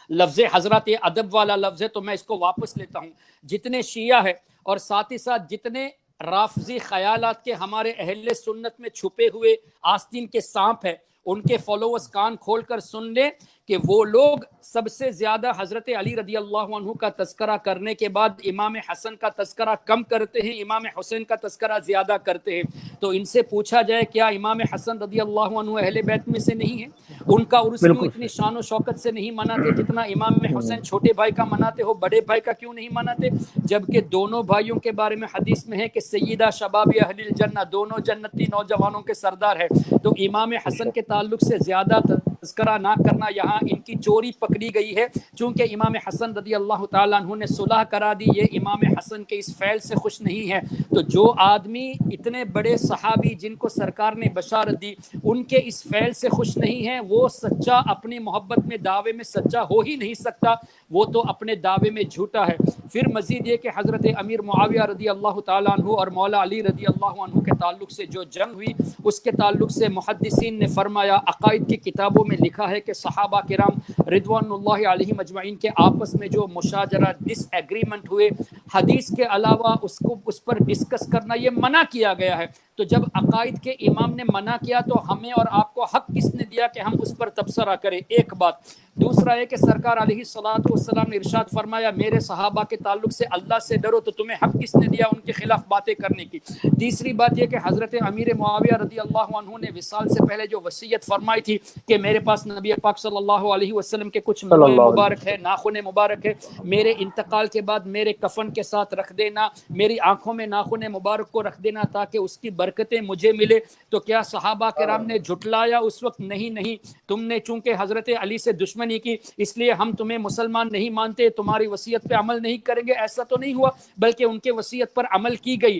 Speaker 3: لفظ حضرات یہ ادب والا لفظ ہے تو میں اس کو واپس لیتا ہوں، جتنے شیعہ ہے اور ساتھ ہی ساتھ جتنے رافضی خیالات کے ہمارے اہل سنت میں چھپے ہوئے آستین کے سانپ ہے، ان کے فالوورز کان کھول کر سن لیں کہ وہ لوگ سب سے زیادہ حضرت علی رضی اللہ عنہ کا تذکرہ کرنے کے بعد امام حسن کا تذکرہ کم کرتے ہیں، امام حسین کا تذکرہ زیادہ کرتے ہیں۔ تو ان سے پوچھا جائے کیا امام حسن رضی اللہ عنہ اہل بیت میں سے نہیں ہے؟ ان کا عرس کیوں اتنی شان و شوکت سے نہیں مناتے جتنا امام حسین چھوٹے بھائی کا مناتے ہو، بڑے بھائی کا کیوں نہیں مناتے؟ جبکہ دونوں بھائیوں کے بارے میں حدیث میں ہے کہ سیدہ شباب اہل الجنہ، دونوں جنتی نوجوانوں کے سردار ہے۔ تو امام حسن کے تعلق سے زیادہ تذکرہ نہ کرنا یہاں ان کی چوری پکڑی گئی ہے، چونکہ امام حسن رضی اللہ تعالیٰ عنہ نے صلح کرا دی، یہ امام حسن کے اس فعل سے خوش نہیں ہے۔ تو جو آدمی اتنے بڑے صحابی جن کو سرکار نے بشارت دی ان کے اس فعل سے خوش نہیں ہے، وہ سچا اپنی محبت میں دعوے میں سچا ہو ہی نہیں سکتا، وہ تو اپنے دعوے میں جھوٹا ہے۔ پھر مزید یہ کہ حضرت امیر معاویہ رضی اللہ تعالیٰ عنہ اور مولا علی رضی اللہ عنہ کے تعلق سے جو جنگ ہوئی اس کے تعلق سے محدثین نے فرمایا، عقائد کی کتابوں میں لکھا ہے کہ صحابہ کرام رضوان اللہ علیہ مجمعین کے آپس میں جو مشاجرہ ڈس ایگریمنٹ ہوئے، حدیث کے علاوہ اس پر ڈسکس کرنا یہ منع کیا گیا ہے۔ تو جب عقائد کے امام نے منع کیا تو ہمیں اور آپ کو حق کس نے دیا کہ ہم اس پر تبصرہ کریں؟ ایک بات۔ دوسرا ہے کہ سرکار علیہ الصلوۃ والسلام نے ارشاد فرمایا میرے صحابہ کے تعلق سے اللہ سے ڈرو، تو تمہیں حق کس نے دیا ان کے خلاف باتیں کرنے کی؟ تیسری بات یہ کہ حضرت امیر معاویہ رضی اللہ عنہ نے وصال سے پہلے جو وصیت فرمائی تھی کہ میرے پاس نبی پاک صلی اللہ علیہ وسلم کے کچھ منہ مبارک ہے، ناخن مبارک ہے، میرے انتقال کے بعد میرے کفن کے ساتھ رکھ دینا، میری آنکھوں میں ناخن مبارک کو رکھ دینا تاکہ اس کی برکتیں مجھے ملے۔ تو کیا صحابہ کرام نے جھٹلایا اس وقت؟ نہیں، تم نے چونکہ حضرت علی سے دشمنی کی اس لیے ہم تمہیں مسلمان نہیں مانتے، تمہاری وصیت پہ عمل نہیں کریں گے، ایسا تو نہیں ہوا، بلکہ ان کے وصیت پر عمل کی گئی۔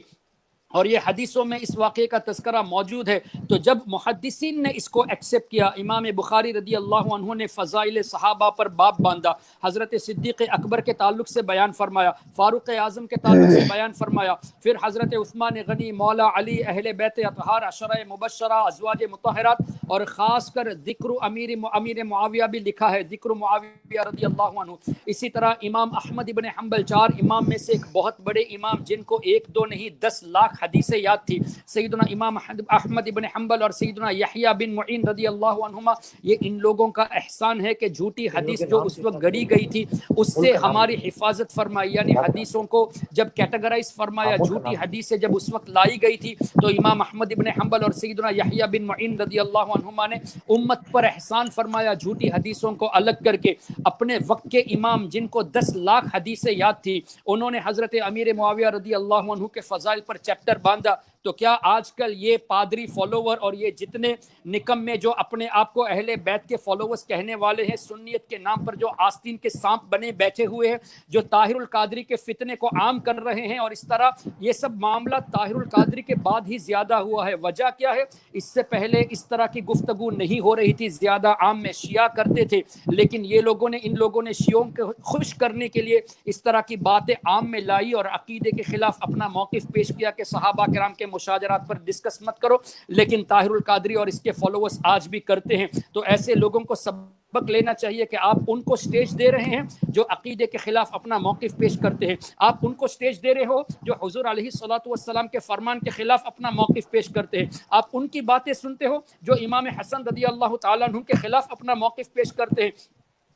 Speaker 3: اور یہ حدیثوں میں اس واقعے کا تذکرہ موجود ہے۔ تو جب محدثین نے اس کو ایکسیپٹ کیا، امام بخاری رضی اللہ عنہ نے فضائل صحابہ پر باب باندھا، حضرت صدیق اکبر کے تعلق سے بیان فرمایا، فاروق اعظم کے تعلق سے بیان فرمایا، پھر حضرت عثمان غنی، مولا علی، اہل بیت اطہار، عشرہ مبشرہ، ازواج مطہرات، اور خاص کر ذکر امیر معاویہ بھی لکھا ہے، ذکر معاویہ رضی اللہ عنہ۔ اسی طرح امام احمد ابن حنبل، 4 امام میں سے ایک بہت بڑے امام جن کو 1 2 نہیں 10 لاکھ حدیثیں یاد تھی، سیدنا امام احمد ابن حنبل اور سیدنا یحییٰ بن معین رضی اللہ عنہما، یہ ان لوگوں کا احسان ہے کہ جھوٹی حدیث جو اس وقت گڑی گئی تھی اس سے ہماری حفاظت فرمائی، یعنی حدیثوں کو جب کیٹیگرائز فرمایا، جھوٹی حدیثیں جب اس وقت لائی گئی تھی تو امام احمد ابن حنبل اور سیدنا یحییٰ بن معین رضی اللہ عنہما نے امت پر احسان فرمایا، جھوٹی حدیثوں کو الگ کر کے۔ اپنے وقت کے امام جن کو 10 لاکھ حدیثیں یاد تھی، انہوں نے حضرت امیر معاویہ رضی اللہ عنہ کے فضائل پر چیپٹر باندھا۔ تو کیا آج کل یہ پادری فالوور اور یہ جتنے نکمے جو اپنے آپ کو اہل بیت کے فالوورز کہنے والے ہیں، سنیت کے نام پر جو آستین کے سانپ بنے بیٹھے ہوئے ہیں، جو طاہر القادری کے فتنے کو عام کر رہے ہیں، اور اس طرح یہ سب معاملہ طاہر القادری کے بعد ہی زیادہ ہوا ہے۔ وجہ کیا ہے؟ اس سے پہلے اس طرح کی گفتگو نہیں ہو رہی تھی، زیادہ عام میں شیعہ کرتے تھے، لیکن ان لوگوں نے شیعوں کو خوش کرنے کے لیے اس طرح کی باتیں عام میں لائی اور عقیدے کے خلاف اپنا موقف پیش کیا کہ صحابہ کرام کے مشاجرات پر ڈسکس مت کرو، لیکن طاہر القادری اور اس کے فالوورز آج بھی کرتے ہیں۔ تو ایسے لوگوں کو سبق لینا چاہیے کہ آپ ان کو سٹیج دے رہے ہیں جو عقیدے کے خلاف اپنا موقف پیش کرتے ہیں، آپ ان کو سٹیج دے رہے ہو جو حضور علیہ الصلوۃ والسلام کے فرمان کے خلاف اپنا موقف پیش کرتے ہیں، آپ ان کی باتیں سنتے ہو جو امام حسن رضی اللہ تعالیٰ عنہ کے خلاف اپنا موقف پیش کرتے ہیں۔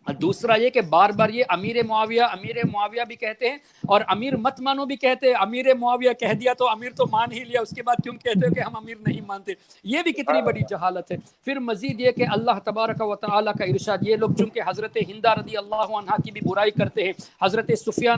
Speaker 3: دوسرا یہ کہ بار بار یہ امیر معاویہ بھی کہتے ہیں اور امیر مت مانو بھی کہتے ہیں، امیر معاویہ کہہ دیا تو امیر تو مان ہی لیا، اس کے بعد کیوں کہتے ہو کہ ہم امیر نہیں مانتے؟ یہ بھی کتنی بڑی جہالت ہے۔ پھر مزید یہ کہ اللہ تبارک و تعالیٰ کا ارشاد، یہ لوگ چونکہ حضرت ہندہ رضی اللہ عنہا کی بھی برائی کرتے ہیں، حضرت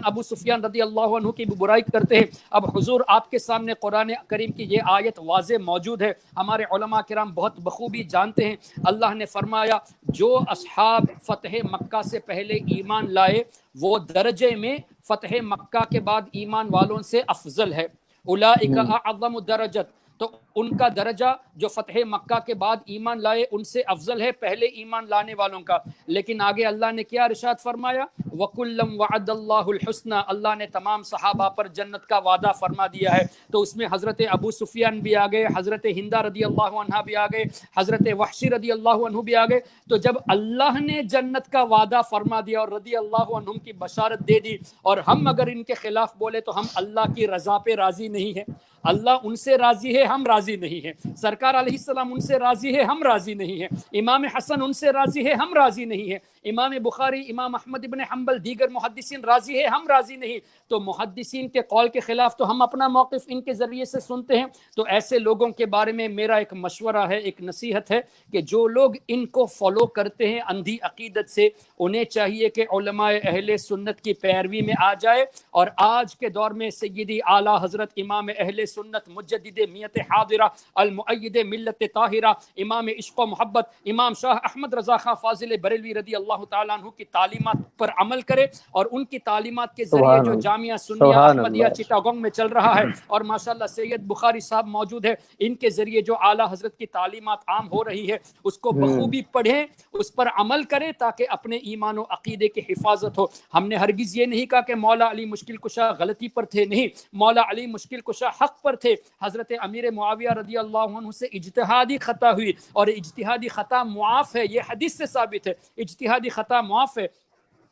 Speaker 3: ابو سفیان رضی اللہ عنہ کی بھی برائی کرتے ہیں۔ اب حضور آپ کے سامنے قرآن کریم کی یہ آیت واضح موجود ہے، ہمارے علماء کرام بہت بخوبی جانتے ہیں۔ اللہ نے فرمایا جو اصحاب فتح مکہ سے پہلے ایمان لائے وہ درجے میں فتح مکہ کے بعد ایمان والوں سے افضل ہے. اولئک اعظم درجت، تو ان کا درجہ جو فتح مکہ کے بعد ایمان لائے ان سے افضل ہے پہلے ایمان لانے والوں کا. لیکن آگے اللہ نے کیا ارشاد فرمایا؟ وَكُلًّا وَعَدَ اللَّهُ الْحُسْنَى، اللہ نے تمام صحابہ پر جنت کا وعدہ فرما دیا ہے. تو اس میں حضرت ابو سفیان بھی آ گئے، حضرت ہندہ رضی اللہ عنہ بھی آ گئے، حضرت وحشی رضی اللہ عنہ بھی آ گئے. تو جب اللہ نے جنت کا وعدہ فرما دیا اور رضی اللہ عنہم کی بشارت دے دی، اور ہم اگر ان کے خلاف بولے تو ہم اللہ کی رضا پہ راضی نہیں ہیں. اللہ ان سے راضی ہے، ہم راضی نہیں ہیں. سرکار علیہ السلام ان سے راضی ہے، ہم راضی نہیں ہیں. امام حسن ان سے راضی ہے، ہم راضی نہیں ہیں. امام بخاری، امام احمد ابن حنبل، دیگر محدثین راضی ہے، ہم راضی نہیں. تو محدثین کے قول کے خلاف تو ہم اپنا موقف ان کے ذریعے سے سنتے ہیں. تو ایسے لوگوں کے بارے میں میرا ایک مشورہ ہے، ایک نصیحت ہے کہ جو لوگ ان کو فالو کرتے ہیں اندھی عقیدت سے، انہیں چاہیے کہ علماء اہل سنت کی پیروی میں آ جائے. اور آج کے دور میں سیدی اعلیٰ حضرت امام اہل سنت مجدد میت حاضرہ المؤید ملت طاہرہ امام عشق و محبت امام شاہ احمد رضا خان فاضل بریلوی رضی اللہ تعالیٰ عنہ کی تعلیمات پر عمل کرے، اور ان کی تعلیمات کے ذریعے جو جامعہ سنیہ احمدیہ چٹاگونگ میں چل رہا ہے، اور ماشاءاللہ سید بخاری صاحب موجود ہے، ان کے ذریعے جو اعلیٰ حضرت کی تعلیمات عام ہو رہی ہے اس کو بخوبی پڑھیں، اس پر عمل کریں تاکہ اپنے ایمان و عقیدے کی حفاظت ہو. ہم نے ہرگز یہ نہیں کہا کہ مولا علی مشکل کشا غلطی پر تھے، نہیں، مولا علی مشکل کشا حق پر تھے. حضرت امیر معاویہ رضی اللہ عنہ سے اجتہادی خطا ہوئی، اور اجتہادی خطا معاف ہے، یہ حدیث سے ثابت ہے، اجتہادی خطا معاف ہے.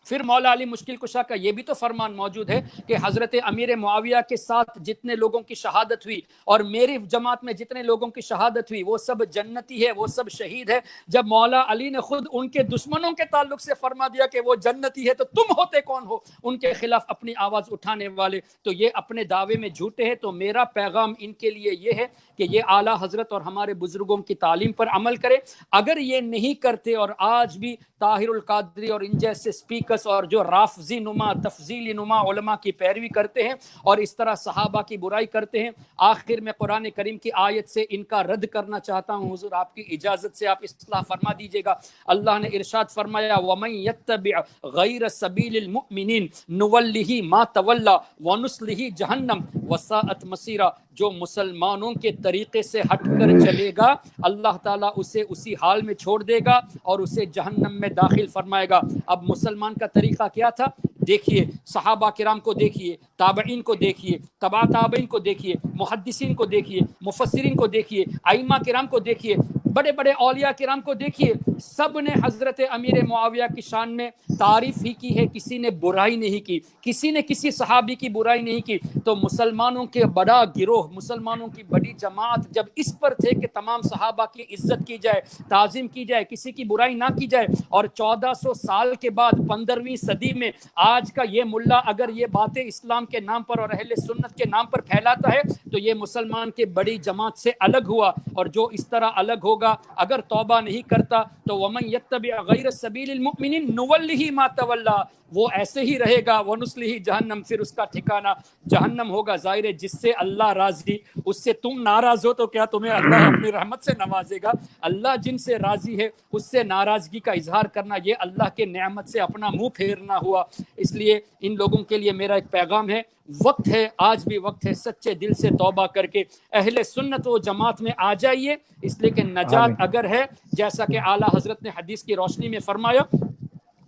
Speaker 3: پھر مولا علی مشکل کشا کا یہ بھی تو فرمان موجود ہے کہ حضرت امیر معاویہ کے ساتھ جتنے لوگوں کی شہادت ہوئی اور میری جماعت میں جتنے لوگوں کی شہادت ہوئی وہ سب جنتی ہے، وہ سب شہید ہے. جب مولا علی نے خود ان کے دشمنوں کے تعلق سے فرما دیا کہ وہ جنتی ہے تو تم ہوتے کون ہو ان کے خلاف اپنی آواز اٹھانے والے؟ تو یہ اپنے دعوے میں جھوٹے ہیں. تو میرا پیغام ان کے لیے یہ ہے کہ یہ اعلیٰ حضرت اور ہمارے بزرگوں کی تعلیم پر عمل کرے. اگر یہ نہیں کرتے اور آج بھی طاہر القادری اور ان جیسے سپیکرز اور جو رافضی نما تفضیلی نما علماء کی پیروی کرتے ہیں اور اس طرح صحابہ کی برائی کرتے ہیں، آخر میں قرآن کریم کی آیت سے ان کا رد کرنا چاہتا ہوں. حضور آپ کی اجازت سے آپ اصلاح فرما دیجئے گا. اللہ نے ارشاد فرمایا وَمَن يَتَّبِعْ غَيْرَ سَبِيلِ الْمُؤْمِنِينَ نُوَلِّهِ مَا تَوَلَّى وَنُصْلِهِ جَهَنَّمَ وَسَاءَتْ مَصِيرًا. جو مسلمانوں کے طریقے سے ہٹ کر چلے گا اللہ تعالیٰ اسے اسی حال میں چھوڑ دے گا اور اسے جہنم میں داخل فرمائے گا. اب مسلمان کا طریقہ کیا تھا؟ دیکھیے صحابہ کرام کو دیکھیے، تابعین کو دیکھیے، تبع تابعین کو دیکھیے، محدثین کو دیکھیے، مفسرین کو دیکھیے، ائمہ کرام کو دیکھیے، بڑے بڑے اولیاء کرام کو دیکھیے، سب نے حضرت امیر معاویہ کی شان میں تعریف ہی کی ہے، کسی نے برائی نہیں کی، کسی نے کسی صحابی کی برائی نہیں کی. تو مسلمانوں کے بڑا گروہ، مسلمانوں کی بڑی جماعت جب اس پر تھے کہ تمام صحابہ کی عزت کی جائے، تعظیم کی جائے، کسی کی برائی نہ کی جائے، اور 1400 سال کے بعد 15ویں صدی میں آج کا یہ ملا اگر یہ باتیں اسلام کے نام پر اور اہل سنت کے نام پر پھیلاتا ہے تو یہ مسلمان کے بڑی جماعت سے الگ ہوا. اور جو اس طرح الگ ہوگا اگر توبہ نہیں کرتا تو وَمَن يَتَّبِعْ غَيْرَ سَبِيلِ الْمُؤْمِنِينَ نُوَلِّهِ مَا تَوَلَّى، وہ ایسے ہی رہے گا. وَنُصْلِهِ جہنم، پھر اس کا ٹھکانہ جہنم ہوگا. ظاہر ہے جس سے اللہ راضی اس سے تم ناراض ہو تو کیا تمہیں اللہ اپنی رحمت سے نوازے گا؟ اللہ جن سے راضی ہے اس سے ناراضگی کا اظہار کرنا یہ اللہ کے نعمت سے اپنا منہ پھیرنا ہوا. اس لیے ان لوگوں کے لیے میرا ایک پیغام ہے، وقت ہے، آج بھی وقت ہے، سچے دل سے توبہ کر کے اہل سنت و جماعت میں آ جائیے. اس لیے کہ نجات اگر ہے، جیسا کہ اعلیٰ حضرت نے حدیث کی روشنی میں فرمایا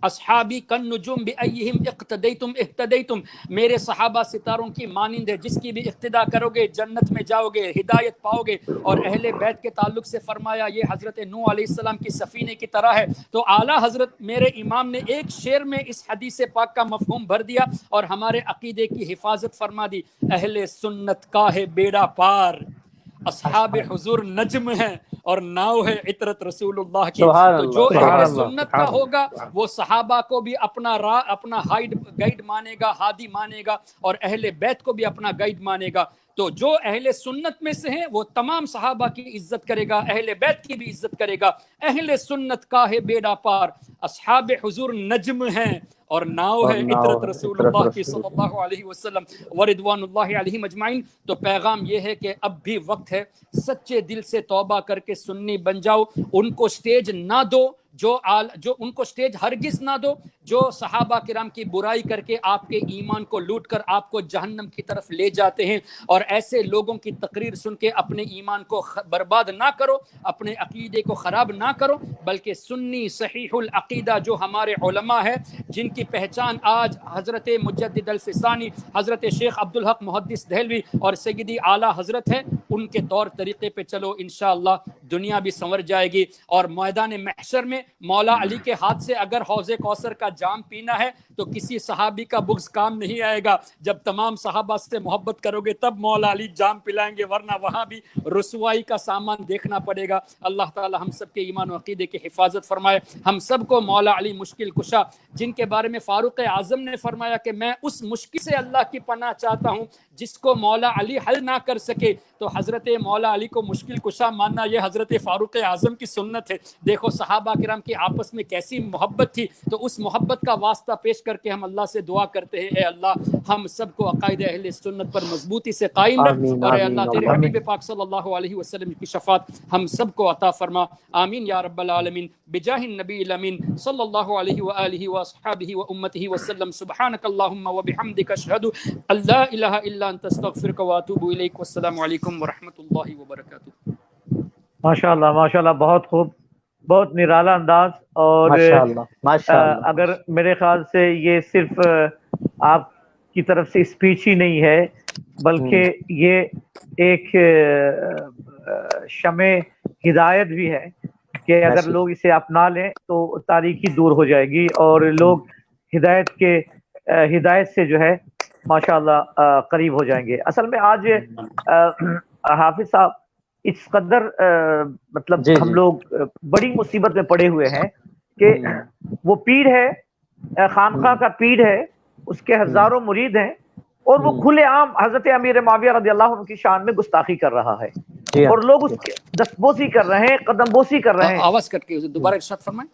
Speaker 3: اصحابی کن نجوم بأیہم اقتدیتم اہتدیتم، میرے صحابہ ستاروں کی مانند ہے، جس کی بھی اقتدا کرو گے جنت میں جاؤ گے، ہدایت پاؤ گے. اور اہل بیت کے تعلق سے فرمایا یہ حضرت نوح علیہ السلام کی سفینے کی طرح ہے. تو اعلیٰ حضرت میرے امام نے ایک شعر میں اس حدیث پاک کا مفہوم بھر دیا اور ہمارے عقیدے کی حفاظت فرما دی. اہل سنت کا ہے بیڑا پار، اصحاب حضور نجم ہیں اور ناؤ ہے عطرت رسول اللہ کی. تو جو اہل سنت کا ہوگا وہ صحابہ کو بھی اپنا راہ، اپنا گائیڈ مانے گا، ہادی مانے گا، اور اہل بیت کو بھی اپنا گائیڈ مانے گا. تو جو اہل سنت میں سے ہیں وہ تمام صحابہ کی عزت کرے گا، اہل بیت کی بھی عزت کرے گا. اہل سنت کا ہے بیڑا پار، اصحاب حضور نجم ہیں اور ناؤ ہے عطرت رسول اللہ کی صلی اللہ علیہ وسلم ورضوان اللہ علیہم اجمعین. تو پیغام یہ ہے کہ اب بھی وقت ہے، سچے دل سے توبہ کر کے سنی بن جاؤ. ان کو سٹیج نہ دو جو ان کو سٹیج ہرگز نہ دو جو صحابہ کرام کی برائی کر کے آپ کے ایمان کو لوٹ کر آپ کو جہنم کی طرف لے جاتے ہیں، اور ایسے لوگوں کی تقریر سن کے اپنے ایمان کو برباد نہ کرو، اپنے عقیدے کو خراب نہ کرو، بلکہ سنی صحیح العقیدہ جو ہمارے علماء ہے، جن کی پہچان آج حضرت مجدد الفسانی، حضرت شیخ عبدالحق محدث دہلوی اور سیدی اعلیٰ حضرت ہے، ان کے طور طریقے پہ چلو، انشاءاللہ دنیا بھی سنور جائے گی، اور میدان محشر میں مولا علی کے ہاتھ سے اگر حوض کوثر کا جام پینا ہے تو کسی صحابی کا بغض کام نہیں آئے گا، جب تمام صحابہ سے محبت کرو گے تب مولا علی جام پلائیں گے، ورنہ وہاں بھی رسوائی کا سامان دیکھنا پڑے گا۔ اللہ تعالی ہم سب کے ایمان و عقیدے کی حفاظت فرمائے، ہم سب کو مولا علی مشکل کشا، جن کے بارے میں فاروق اعظم نے فرمایا کہ میں اس مشکل سے اللہ کی پناہ چاہتا ہوں جس کو مولا علی حل نہ کر سکے، تو حضرت مولا علی کو مشکل کشا ماننا یہ حضرت فاروق اعظم کی سنت ہے۔ دیکھو صحابہ کرام کی آپس میں کیسی محبت تھی، تو اس محبت کا واسطہ پیش کر کے ہم اللہ سے دعا کرتے ہیں، اے اللہ ہم سب کو عقائد اہل سنت پر مضبوطی سے قائم رکھ،
Speaker 2: آمین
Speaker 3: اور اے
Speaker 2: آمین
Speaker 3: اللہ تیرے
Speaker 2: آمین۔
Speaker 3: حبیب پاک صلی اللہ علیہ وسلم کی شفاعت ہم سب کو عطا فرما، آمین یا رب العالمین، بجاہ النبی الامین صلی اللہ علیہ وآلہ واصحابہ وامتہ وسلم، سبحانک اللہم وبحمدک، اشہد ان لا الہ الا انت، استغفرک واتوب الیک، والسلام علیکم ورحمۃ اللہ وبرکاتہ۔
Speaker 1: ماشاءاللہ ماشاءاللہ، بہت خوب، بہت نرالا انداز، اور
Speaker 2: ماشاءاللہ
Speaker 1: اگر میرے خیال سے یہ صرف آپ کی طرف سے اسپیچ ہی نہیں ہے، بلکہ یہ ایک شمع ہدایت بھی ہے کہ اگر لوگ اسے اپنا لیں تو تاریکی دور ہو جائے گی، اور لوگ ہدایت سے جو ہے ماشاءاللہ قریب ہو جائیں گے۔ اصل میں آج حافظ صاحب اس قدر مطلب ہم لوگ بڑی مصیبت میں پڑے ہوئے ہیں کہ وہ پیر ہے، خانقاہ کا پیر ہے، اس کے ہزاروں مرید ہیں، اور وہ کھلے عام حضرت امیر معاویہ رضی اللہ عنہ کی شان میں گستاخی کر رہا ہے، اور لوگ اس کے دستبوسی کر رہے ہیں، قدم بوسی کر رہے ہیں۔
Speaker 3: آواز کٹ کے دوبارہ ارشاد فرمائیں۔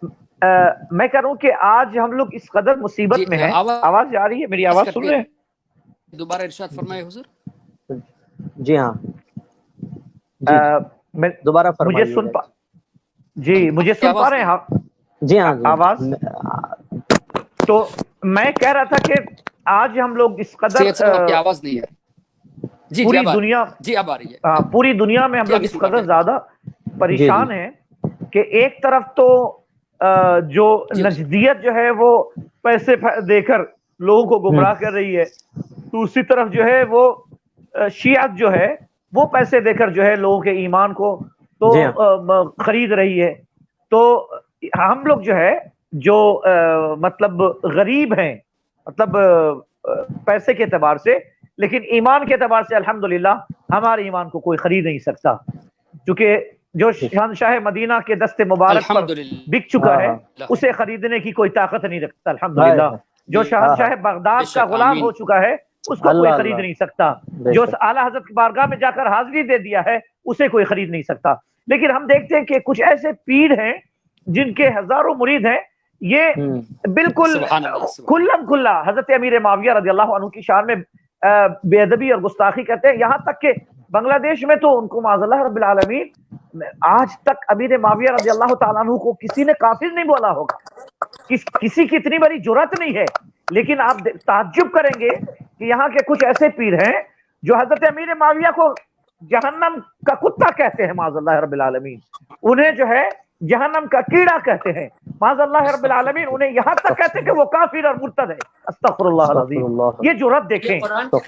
Speaker 1: میں کہہ رہا ہوں کہ آج ہم لوگ اس قدر مصیبت میں ہیں۔ آواز جا رہی ہے؟ میری آواز سن رہے ہیں؟
Speaker 3: دوبارہ ارشاد فرمائے حضور۔
Speaker 2: جی ہاں، دوبارہ
Speaker 1: مجھے سن پا رہے ہیں؟
Speaker 2: جی ہاں
Speaker 1: آواز؟ تو میں کہہ رہا تھا کہ آج ہم لوگ اس قدر
Speaker 3: آواز نہیں ہے
Speaker 1: پوری دنیا،
Speaker 3: جی اب آ رہی ہے،
Speaker 1: پوری دنیا میں ہم لوگ اس قدر زیادہ پریشان ہیں کہ ایک طرف تو جو نجدیت جو ہے وہ پیسے دے کر لوگوں کو گمراہ کر رہی ہے، دوسری طرف جو ہے وہ شیعت جو ہے وہ پیسے دے کر جو ہے لوگوں کے ایمان کو تو خرید رہی ہے۔ تو ہم لوگ جو ہے جو مطلب غریب ہیں، مطلب پیسے کے اعتبار سے، لیکن ایمان کے اعتبار سے الحمدللہ ہمارے ایمان کو کوئی خرید نہیں سکتا، کیونکہ جو شہنشاہ مدینہ کے دست مبارک پر بک چکا ہے اسے خریدنے کی کوئی طاقت نہیں رکھتا الحمدللہ۔ جو شہنشاہ بغداد کا غلام ہو چکا ہے اس کو کوئی خرید نہیں سکتا، جو اعلیٰ حضرت کی بارگاہ میں جا کر حاضری دے دیا ہے اسے کوئی خرید نہیں سکتا۔ لیکن ہم دیکھتے ہیں کہ کچھ ایسے پیر ہیں جن کے ہزاروں مرید ہیں، یہ بالکل کھلم کھلا حضرت امیر معاویہ رضی اللہ عنہ کی شان میں بے ادبی اور گستاخی کرتے ہیں، یہاں تک کہ بنگلہ دیش میں تو ان کو معاذ اللہ رب العالمین آج تک امیر معاویہ رضی اللہ تعالیٰ عنہ کو کسی نے کافر نہیں بولا ہوگا، کسی کی اتنی بڑی جرات نہیں ہے۔ لیکن آپ تعجب کریں گے کہ یہاں کے کچھ ایسے پیر ہیں جو حضرت امیر معاویہ کو جہنم کا کتا کہتے ہیں معاذ اللہ رب العالمین، انہیں جو ہے جہنم کا کیڑا کہتے ہیں معاذ اللہ رب العالمین، انہیں یہاں تک کہتے ہیں کہ وہ کافر اور مرتد ہے۔ استغفر اللہ العظیم، یہ جرات دیکھیں،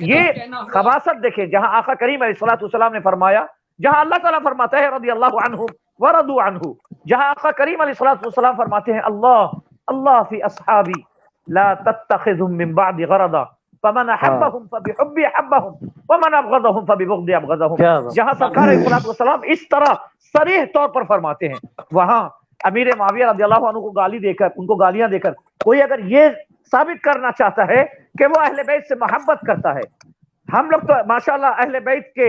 Speaker 1: یہ خباثت دیکھیں، جہاں آقا کریم علیہ الصلوۃ والسلام نے فرمایا، جہاں اللہ تعالیٰ فرماتا ہے رضی اللہ عنہم ورضوا عنہ، جہاں آقا کریم علیہ الصلوۃ والسلام فرماتے ہیں اللہ فی اصحابی لا تتخذهم من بعد غرضا فمن احبهم فبحبی احبهم ومن ابغضهم فببغضی ابغضهم، جہاں سرکار علیہ الصلوۃ والسلام اس طرح صریح طور پر فرماتے ہیں، وہاں امیر معاویہ رضی اللہ عنہ کو گالی دے کر، ان کو گالیاں دے کر کوئی اگر یہ ثابت کرنا چاہتا ہے کہ وہ اہل بیت سے محبت کرتا ہے، ہم لوگ تو ماشاءاللہ اہل بیت کے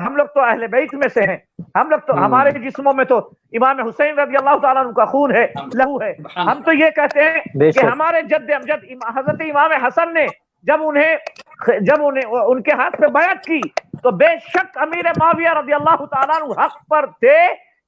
Speaker 1: ہم لوگ تو اہل بیت میں سے ہیں، ہم لوگ تو ہمارے جسموں میں تو امام حسین رضی اللہ تعالیٰ عنہ کا خون ہے، لہو ہے، ہم تو یہ کہتے ہیں کہ ہمارے جد امجد حضرت امام حسن نے جب انہیں ان کے ہاتھ پہ بیعت کی تو بے شک امیر معاویہ رضی اللہ تعالیٰ عنہ حق پر تھے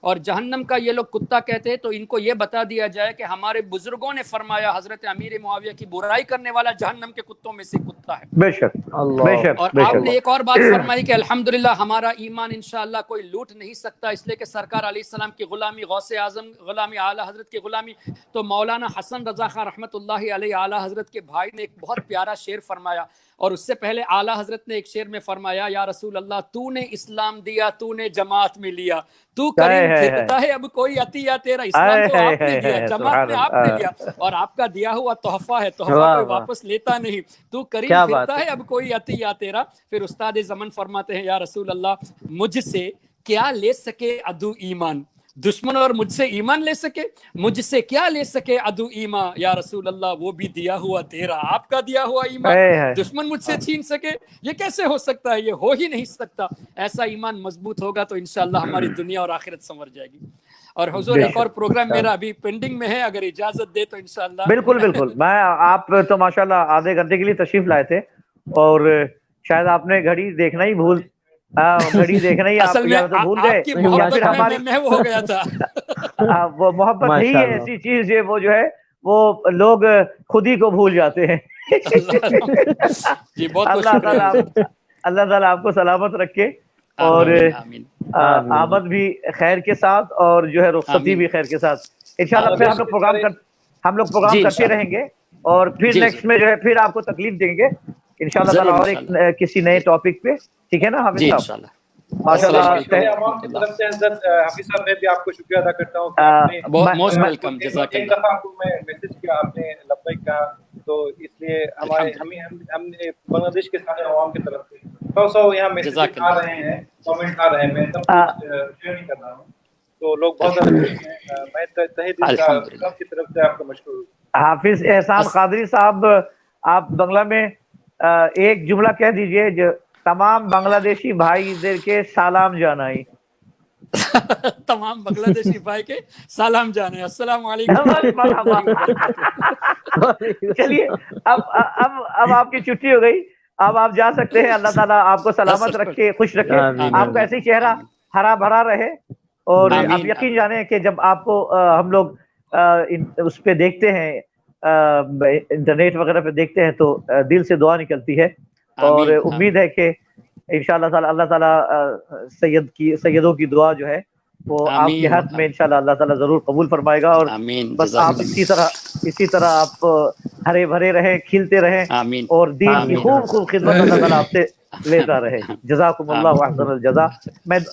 Speaker 3: اور جہنم کا یہ لوگ کتا کہتے ہیں، تو ان کو یہ بتا دیا جائے کہ ہمارے بزرگوں نے فرمایا حضرت امیر معاویہ کی برائی کرنے والا جہنم کے کتوں میں سے کتا ہے.
Speaker 1: بے شک بے شک.
Speaker 3: اور آپ نے ایک اور بات فرمائی کہ الحمدللہ ہمارا ایمان انشاءاللہ کوئی لوٹ نہیں سکتا، اس لیے کہ سرکار علیہ السلام کی غلامی، غوث اعظم غلامی، اعلیٰ حضرت کی غلامی. تو مولانا حسن رضا خان رحمۃ اللہ علیہ اعلیٰ حضرت کے بھائی نے ایک بہت پیارا شعر فرمایا، اور اس سے پہلے اعلیٰ حضرت نے ایک شعر میں فرمایا، یا رسول اللہ تو نے اسلام دیا، تو نے جماعت میں لیا، تو کریم پھرتا ہے اب کوئی عطیہ تیرا. اسلام تو آپ نے دیا، جماعت میں آپ نے دیا، اور آپ کا دیا ہوا تحفہ ہے، تحفہ کوئی واپس لیتا نہیں. تو کریم پھرتا ہے اب کوئی عطیہ تیرا. پھر استاد زمن فرماتے ہیں، یا رسول اللہ مجھ سے کیا لے سکے عدو ایمان، دشمن اور مجھ سے ایمان لے سکے، مجھ سے کیا لے سکے عدو ایمان. یا رسول اللہ وہ بھی دیا ہوا تیرا، آپ کا دیا ہوا ایمان دشمن مجھ سے چھین سکے، یہ کیسے ہو سکتا ہے؟ یہ ہو ہی نہیں سکتا. ایسا ایمان مضبوط ہوگا تو انشاءاللہ ہماری دنیا اور آخرت سنور جائے گی. اور حضور ایک اور پروگرام میرا ابھی پینڈنگ میں ہے، اگر اجازت دے تو انشاءاللہ.
Speaker 1: بالکل بالکل. میں آپ تو ماشاءاللہ آدھے گھنٹے کے لیے تشریف لائے تھے، اور شاید آپ نے گھڑی دیکھنا ہی گھڑی دیکھنا ہی آپ بھول گئے.
Speaker 3: میں وہ ہو گیا تھا.
Speaker 1: وہ محبت نہیں ہے ایسی چیز ہے، وہ جو ہے وہ لوگ خود ہی کو بھول جاتے ہیں. اللہ تعالیٰ آپ کو سلامت رکھے، اور آمد بھی خیر کے ساتھ، اور جو ہے رخصتی بھی خیر کے ساتھ. انشاءاللہ پھر ہم لوگ پروگرام کرتے رہیں گے، اور پھر نیکسٹ میں جو ہے پھر آپ کو تکلیف دیں گے انشاءاللہ تعالیٰ، اور ایک کسی نئے ٹاپک پہ. ٹھیک ہے نا حافظ صاحب؟ ماشاءاللہ.
Speaker 4: حافظ صاحب میں بھی آپ کو شکریہ ادا کرتا ہوں کہ آپ نے موسٹ ویلکم. جزاک اللہ. ایک دفعہ آپ کو میں میسج کیا، آپ نے لبیک کہا، تو اس لیے ہم بنگلہ دیش کے سارے عوام کی طرف سے سو یہاں میسج آ رہے ہیں، کامنٹ آ رہے ہیں، میں سب شیئر نہیں کر رہا ہوں، تو لوگ بہت زیادہ خوش ہیں. میں تہہ دل سے سب کی طرف سے آپ کا مشکور ہوں.
Speaker 1: حافظ احسان قادری صاحب، آپ بنگلہ میں ایک جملہ کہہ دیجئے جو تمام بنگلہ دیشی بھائی ادھر کے سلام جانائی.
Speaker 3: تمام بنگلہ دیشی بھائی کے سلام جانے، السلام علیکم.
Speaker 1: چلیے اب آپ کی چھٹی ہو گئی، اب آپ جا سکتے ہیں. اللہ تعالیٰ آپ کو سلامت رکھے، خوش رکھے، آپ کا ایسے ہی چہرہ ہرا بھرا رہے. اور آپ یقین جانیں کہ جب آپ کو ہم لوگ اس پہ دیکھتے ہیں، انٹرنیٹ وغیرہ پہ دیکھتے ہیں، تو دل سے دعا نکلتی ہے، اور امید ہے کہ انشاءاللہ تعالی اللہ تعالی سیدوں کی دعا جو ہے وہ آپ کے ہاتھ میں انشاءاللہ اللہ تعالی ضرور قبول فرمائے گا. اور بس آپ اسی طرح آپ ہرے بھرے رہیں، کھلتے رہیں، اور دین کی خوب خدمت اللہ تعالی آپ سے لیتا رہے. جزاکم اللہ احسن الجزا. میں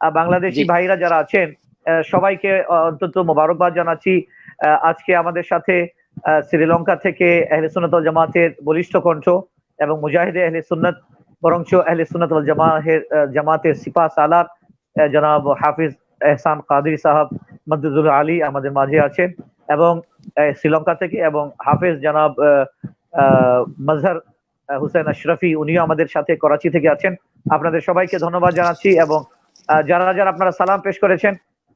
Speaker 1: বাংলাদেশি ভাইরা যারা আছেন সবাইকে অন্তত মোবারকবাদ জানাচ্ছি। আজকে আমাদের সাথে শ্রীলঙ্কা থেকে আহলে সুন্নাত ওয়াল জামাতের বলিষ্ঠ কণ্ঠ এবং মুজাহিদে আহলে সুন্নাত বরঞ্চ আহলে সুন্নাত ওয়াল জামাতের সিপাহ সালার জনাব হাফিজ এহসান কাদরি সাহেব মদদুল আলী আমাদের মাঝে আছেন, এবং শ্রীলঙ্কা থেকে, এবং হাফিজ জনাব মজহর হুসেন আশরাফি উনিও আমাদের সাথে করাচি থেকে আছেন। আপনাদের সবাইকে ধন্যবাদ জানাচ্ছি, এবং যারা যারা আপনারা সালাম পেশ করেছেন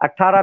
Speaker 1: 18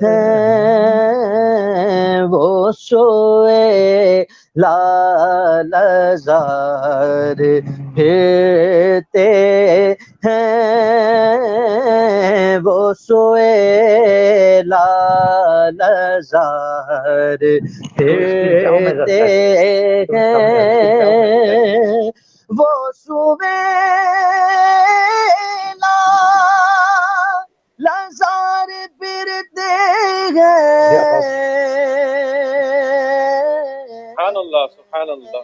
Speaker 2: ہیں وہ سوئے لال زار پھرتے ہیں وہ سوئے لال زار پھرتے ہیں وہ سوئے لال زار پھرتے ہیں
Speaker 4: سبحان اللہ سبحان اللہ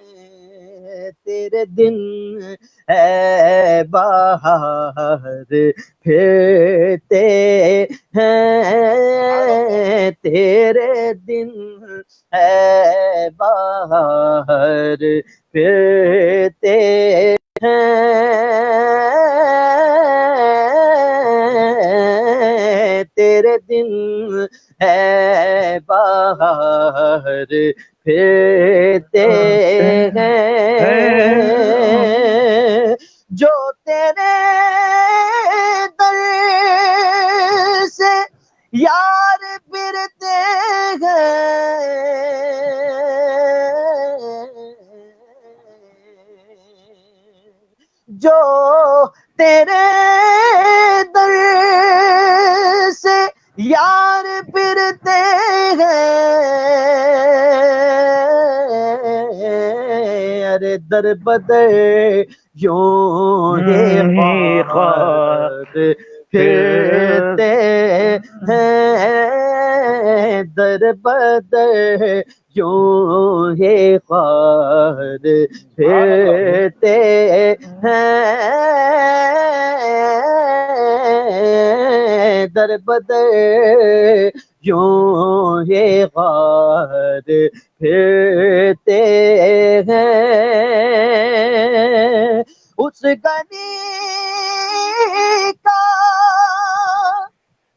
Speaker 2: تیرے دن ہے بہار پھرتے ہیں تیرے دن ہے بہار پھرتے ہیں تیرے دن ہے بہار پھرتے ہیں جو تیرے در سے یار پھرتے ہیں جو تیرے در سے یار پھرتے ہیں ارے در بدر یوں یہ خواب پھرتے ہیں در بدر یوں یہ خواب پھرتے ہیں در بدر یوں یہ غار پھرتے ہیں اس گلی کا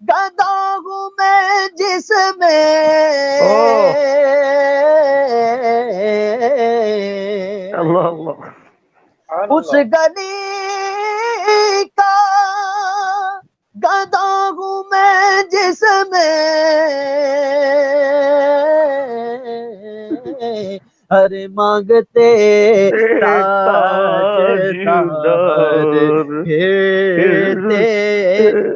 Speaker 2: گدا ہوں میں جس میں
Speaker 1: اللہ اللہ
Speaker 2: اس گلی کا گدا ہوں میں جس میں ہر مانگتے تاجدار پھرتے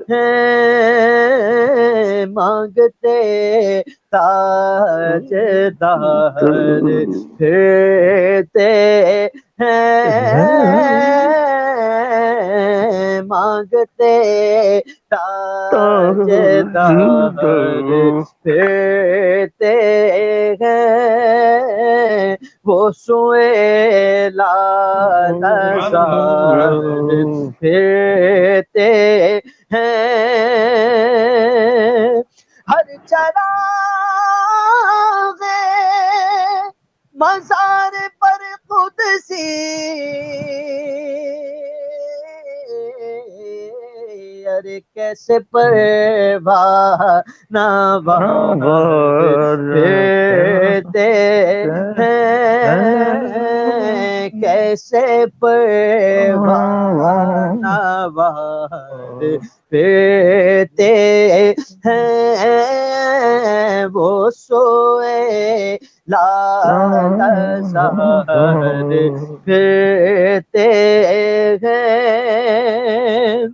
Speaker 2: ہیں مانگتے تاجدار پھرتے ہیں مانگتے تاجدار پھرتے ہیں وہ سوئے لال زار پھرتے ہیں ہر چراغ مزار پر قدسی ارے کیسے پروانہ پھرتے ہیں کیسے پروانہ پھرتے ہیں وہ سوئے لال زار پھرتے ہیں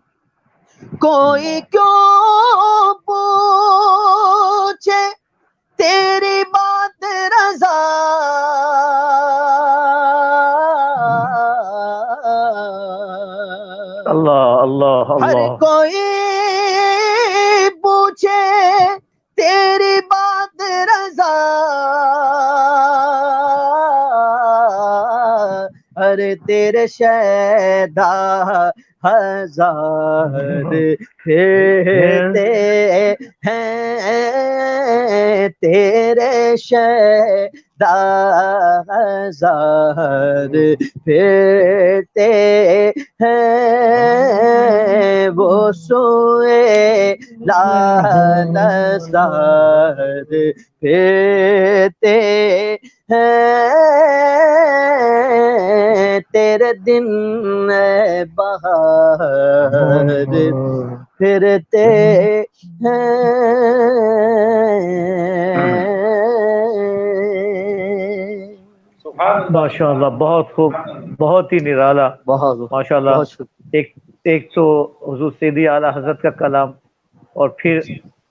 Speaker 2: کوئی کیوں پوچھے تیری بات رضا
Speaker 1: اللہ اللہ
Speaker 2: ہر
Speaker 1: اللہ
Speaker 2: کوئی پوچھے تیری بات رضا ارے تیرے شیدا ہزار پھرتے ہیں تیرے شیدا ہزار پھرتے ہیں وہ سوئے لال زار پھرتے ہیں تیرے دن بہار پھرتے ہیں
Speaker 1: ماشاء اللہ، بہت خوب، بہت ہی نرالا،
Speaker 2: بہت
Speaker 1: ماشاء اللہ.
Speaker 2: بہت شکریہ.
Speaker 1: ایک تو حضور سیدی اعلیٰ حضرت کا کلام، اور پھر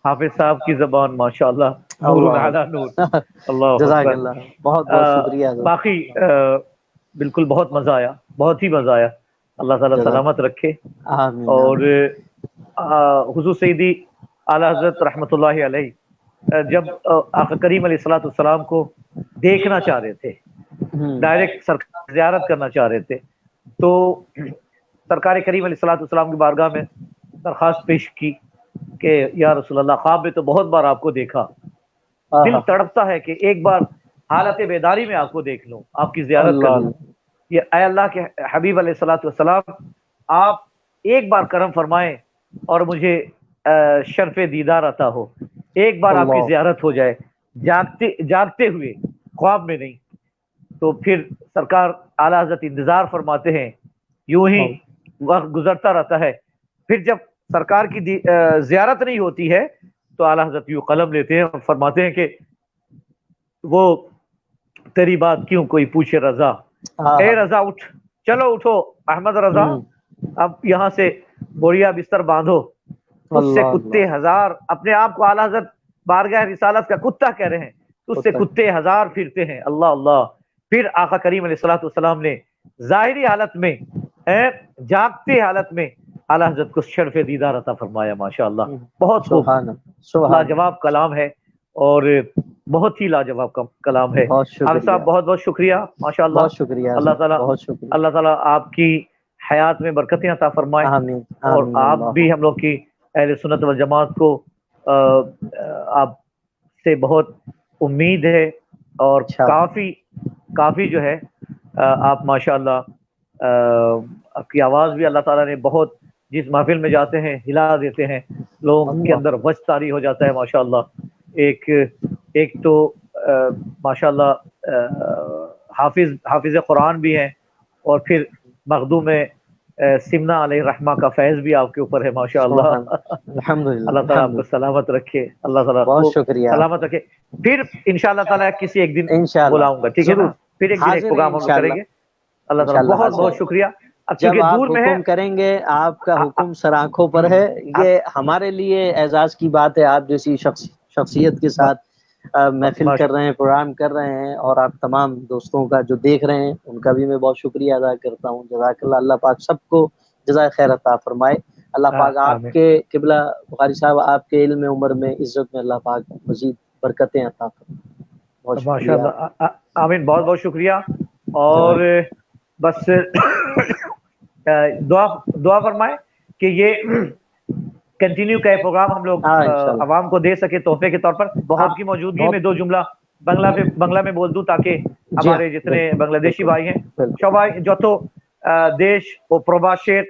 Speaker 1: حافظ صاحب کی زبان، ماشاء اللہ، نور علی نور. اللہ
Speaker 2: جزاک
Speaker 1: اکبر.
Speaker 2: اللہ، بہت بہت شکریہ.
Speaker 1: باقی بالکل بہت مزہ آیا، بہت ہی مزہ آیا. اللہ تعالیٰ سلامت رکھے.
Speaker 2: آمین.
Speaker 1: اور حضور سیدی اعلیٰ حضرت رحمۃ اللہ علیہ جب آقا کریم علیہ الصلوۃ والسلام کو دیکھنا چاہ رہے تھے، ڈائریکٹ سرکار زیارت کرنا چاہ رہے تھے، تو سرکار کریم علیہ الصلوۃ والسلام کی بارگاہ میں درخواست پیش کی کہ یا رسول اللہ، خواب میں تو بہت بار آپ کو دیکھا، دل تڑپتا ہے کہ ایک بار حالت بیداری میں آپ کو دیکھ لوں، آپ کی زیارت کر لوں. یہ اے اللہ کے حبیب علیہ الصلوۃ والسلام، آپ ایک بار کرم فرمائیں اور مجھے شرف دیدار عطا ہو، ایک بار آپ کی زیارت ہو جائے، جاگتے ہوئے، خواب میں نہیں. تو پھر سرکار اعلیٰ حضرت انتظار فرماتے ہیں، یوں ہی وقت گزرتا رہتا ہے. پھر جب سرکار کی زیارت نہیں ہوتی ہے تو اعلیٰ حضرت یوں قلم لیتے ہیں اور فرماتے ہیں کہ وہ تیری بات کیوں کوئی پوچھے رضا، اے رضا اٹھ، چلو اٹھو احمد رضا، اب یہاں سے بوریا بستر باندھو، تجھ سے کتے ہزار، اپنے آپ کو اعلیٰ حضرت بارگاہ رسالت کا کتا کہہ رہے ہیں، تجھ سے کتے ہزار پھرتے ہیں. اللہ اللہ. پھر آقا کریم علیہ الصلوۃ والسلام نے ظاہری حالت میں، جاگتے حالت میں اعلیٰ حضرت کو شرف دیدار عطا فرمایا. ماشاء اللہ، بہت خوب، لاجواب کلام ہے، اور بہت ہی لاجواب کلام ہے. حافظ صاحب بہت بہت شکریہ. ماشاء اللہ،
Speaker 2: بہت شکریہ.
Speaker 1: اللہ تعالیٰ، اللہ تعالیٰ آپ کی حیات میں برکتیں عطا فرمائے.
Speaker 2: آمین.
Speaker 1: اور آپ بھی ہم لوگ کی اہل سنت والجماعت کو آپ سے بہت امید ہے، اور کافی جو ہے آپ ماشاء اللہ، آپ کی آواز بھی اللہ تعالیٰ نے بہت، جس محفل میں جاتے ہیں ہلا دیتے ہیں، لوگوں کے اندر وجد طاری ہو جاتا ہے. ماشاء اللہ. ایک تو ماشاء اللہ حافظ قرآن بھی ہیں، اور پھر مخدوم سمنا علیہ رحمہ کا فیض بھی آپ کے اوپر ہے. ماشاء اللہ. اللہ تعالیٰ آپ کو سلامت رکھے، اللہ تعالیٰ آپ کو سلامت رکھے. پھر انشاءاللہ تعالیٰ کسی ایک دن بلاؤں گا، ٹھیک ہے نا؟ پھر ایک دن ایک پروگرام ہم کریں گے. اللہ تعالیٰ بہت بہت شکریہ. اب
Speaker 2: جب آپ
Speaker 1: دور میں
Speaker 2: حکم کریں گے، آپ کا حکم سر آنکھوں پر ہے. یہ ہمارے لیے اعزاز کی بات ہے، آپ جیسی شخصیت کے ساتھ محفل کر رہے ہیں، پروگرام کر رہے ہیں، اور آپ تمام دوستوں کا جو دیکھ رہے ہیں ان کا بھی میں بہت شکریہ ادا کرتا ہوں. جزاک اللہ. اللہ پاک سب کو جزائے خیر عطا فرمائے. اللہ پاک آپ کے قبلہ بخاری صاحب، آپ کے علم عمر میں، عزت میں اللہ پاک مزید برکتیں عطا فرمائے.
Speaker 1: ماشاء اللہ. آمین. بہت بہت شکریہ. اور بس دعا فرمائے کہ یہ کنٹینیو کا پروگرام ہم لوگ عوام کو دے سکے تحفے کے طور پر. آپ کی موجودگی میں 2 جملہ بنگلہ میں بول دوں، تاکہ ہمارے جتنے بنگلہ دیشی بھائی ہیں সবাই যত দেশ ও প্রবাসের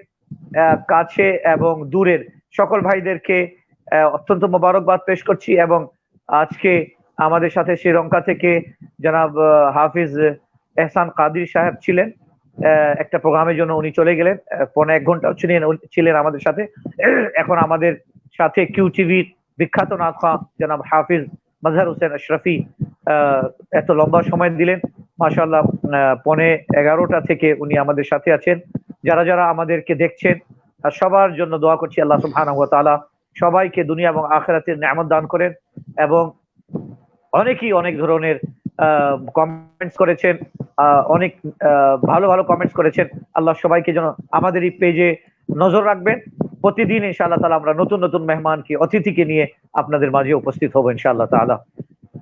Speaker 1: কাছে এবং দূরের সকল ভাইদেরকে অত্যন্ত মোবারকবাদ পেশ করছি। এবং আজকে আমাদের সাথে শ্রীলঙ্কা থেকে জনাব হাফিজ এহসান কাদির সাহেব ছিলেন, একটা প্রোগ্রামের জন্য উনি চলে গেলেন, 1.5 ঘন্টা ছিলেন আমাদের সাথে। এখন আমাদের সাথে QTVর বিখ্যাত নাতখা জনাব হাফিজ মাজহার হোসেন আশরাফি এত লম্বা সময় দিলেন। মাশাআল্লাহ, 11:15 থেকে উনি আমাদের সাথে আছেন। যারা যারা আমাদেরকে দেখছেন সবার জন্য দোয়া করছি, আল্লাহ সুবহানাহু ওয়া তাআলা সবাইকে দুনিয়া এবং আখিরাতের নিয়ামত দান করেন। এবং অনেকেই অনেক ধরনের কমেন্টস করেছেন, অনেক ভালো ভালো কমেন্টস করেছেন। আল্লাহ সবাইকে যেন আমাদের এই পেজে নজর রাখবেন। প্রতিদিন ইনশাআল্লাহ তাআলা আমরা নতুন নতুন মেহমানকে, অতিথিকে নিয়ে আপনাদের মাঝে উপস্থিত হব ইনশাআল্লাহ তাআলা।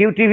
Speaker 1: QTV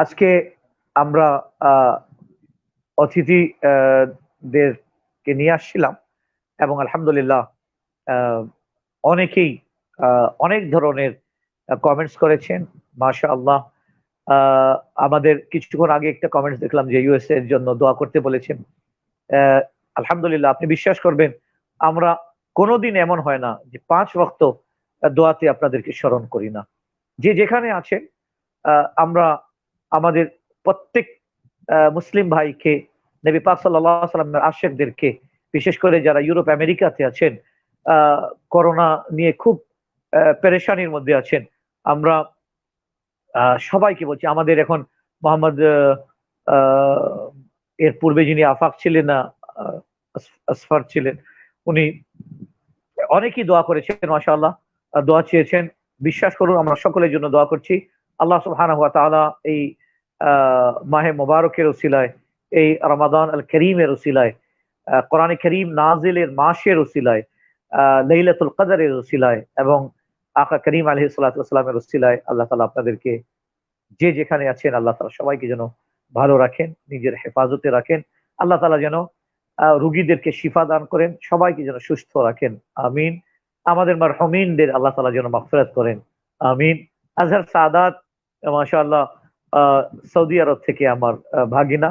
Speaker 1: আজকে আমরা অতিথি দেরকে নিয়ে আসছিলাম এবং আলহামদুলিল্লাহ অনেকেই অনেক ধরনের কমেন্টস করেছেন, মাশাআল্লাহ। আমাদের কিছুক্ষণ আগে একটা কমেন্টস দেখলাম যে ইউএসএ এর জন্য দোয়া করতে বলেছেন। আলহামদুলিল্লাহ, আপনি বিশ্বাস করবেন আমরা কোনোদিন এমন হয় না যে 5 ওয়াক্ত দোয়াতে আপনাদেরকে স্মরণ করি না। যে যেখানে আছেন আমরা আমাদের প্রত্যেক মুসলিম ভাইকে, নবী পাক সাল্লাল্লাহু আলাইহি ওয়াসাল্লামের আশিকদেরকে, বিশেষ করে যারা ইউরোপ আমেরিকাতে আছেন, করোনা নিয়ে খুব পেরেশানির মধ্যে আছেন, আমরা সবাইকে বলছি, আমাদের এখন মোহাম্মদ এর পূর্বে যিনি আফাক ছিলেন না, আসফার ছিলেন, উনি অনেকেই দোয়া করেছেন, মাশাআল্লাহ, দোয়া চেয়েছেন। বিশ্বাস করুন আমরা সকলের জন্য দোয়া করছি। আল্লাহ সুবহানাহু ওয়া তাআলা এই মাহে মুবারকের উসিলায়, এই রমাদান আল করিমের উসিলায়, কোরআনে করিম নাজিলের মাসের উসিলায়, লাইলাতুল কদরের উসিলায় এবং আকা করিম আলাইহিস সালাতু ওয়াস সালামের উসিলায় আল্লাহ তাআলা আপনাদেরকে যে যেখানে আছেন আল্লাহ তাআলা সবাইকে যেন ভালো রাখেন, নিজের হেফাজতে রাখেন। আল্লাহ তাআলা যেন রোগীদেরকে শিফা দান করেন, সবাইকে যেন সুস্থ রাখেন, আমিন। আমাদের মারহুমিনদের আল্লাহ তাআলা যেন মাগফিরাত করেন, আমিন। আজহার সাদাত, মাশাআল্লাহ, সৌদি আরব থেকে আমার ভাগিনা,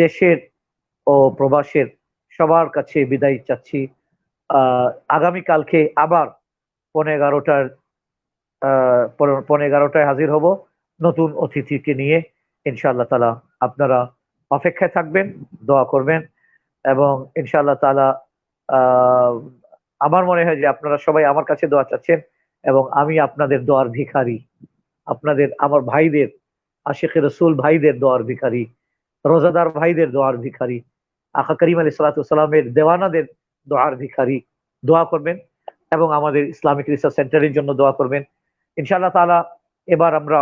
Speaker 1: দেশের ও প্রবাসের সবার কাছে বিদায় চাচ্ছি। আগামীকালকে আবার 11:30টায় হাজির হব নতুন অতিথিকে নিয়ে ইনশাআল্লাহ তাআলা। আপনারা অপেক্ষায় থাকবেন, দোয়া করবেন এবং ইনশাআল্লাহ তাআলা আমার মনে হয় যে আপনারা সবাই আমার কাছে দোয়া চাচ্ছেন এবং আমি আপনাদের দোয়ার ভিখারি, আপনাদের, আমার ভাইদের, আশিক রাসূল ভাইদের দোয়ার ভিখারি, রোজাদার ভাইদের দোয়ার ভিখারি, আকা করিম আলাইহিস সালাতু ওয়াস সালামের দেওয়ানাদের দোয়ার ভিখারি। দোয়া করবেন এবং আমাদের ইসলামিক রিসার্চ সেন্টারের জন্য দোয়া করবেন। ইনশাআল্লাহ তাআলা এবার আমরা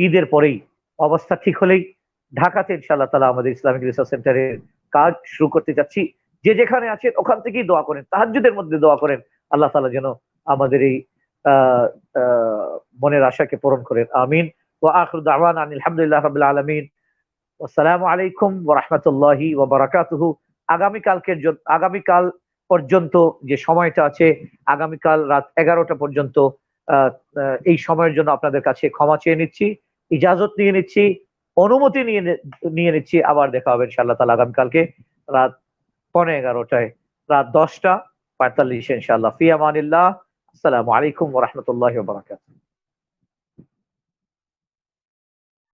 Speaker 1: ঈদের পরেই, অবস্থা ঠিক হলেই ঢাকাতে ইনশাআল্লাহ তাআলা আমাদের ইসলামিক রিসার্চ সেন্টারের কাজ শুরু করতে যাচ্ছি। যে যেখানে আছেন ওখান থেকেই দোয়া করেন, তাহাজ্জুদের মধ্যে দোয়া করেন, আল্লাহ তাআলা যেন আমাদের এই মনের আশাকে পূরণ করেন, আমিন। ওয়া আখিরু দাওয়ানা আনিল হামদুলিল্লাহি রাব্বিল আলামিন। আসসালামু আলাইকুম ওয়া রাহমাতুল্লাহি ওয়া বারাকাতুহু। আগামীকাল পর্যন্ত যে সময়টা আছে, আগামীকাল রাত 11টা পর্যন্ত এই সময়ের জন্য আপনাদের কাছে ক্ষমা চেয়ে নিচ্ছি, ইজাজত নিয়ে নিচ্ছি, অনুমতি নিয়ে নিচ্ছি। আবার দেখা হবে ইনশাআল্লাহ তাআলা আগামীকালকে রাত 11:15টায়, রাত 10:45 ইনশাআল্লাহ। ফি আমানিল্লাহ। আসসালামু আলাইকুম ওয়া রাহমাতুল্লাহি ওয়া বারাকাতুহু।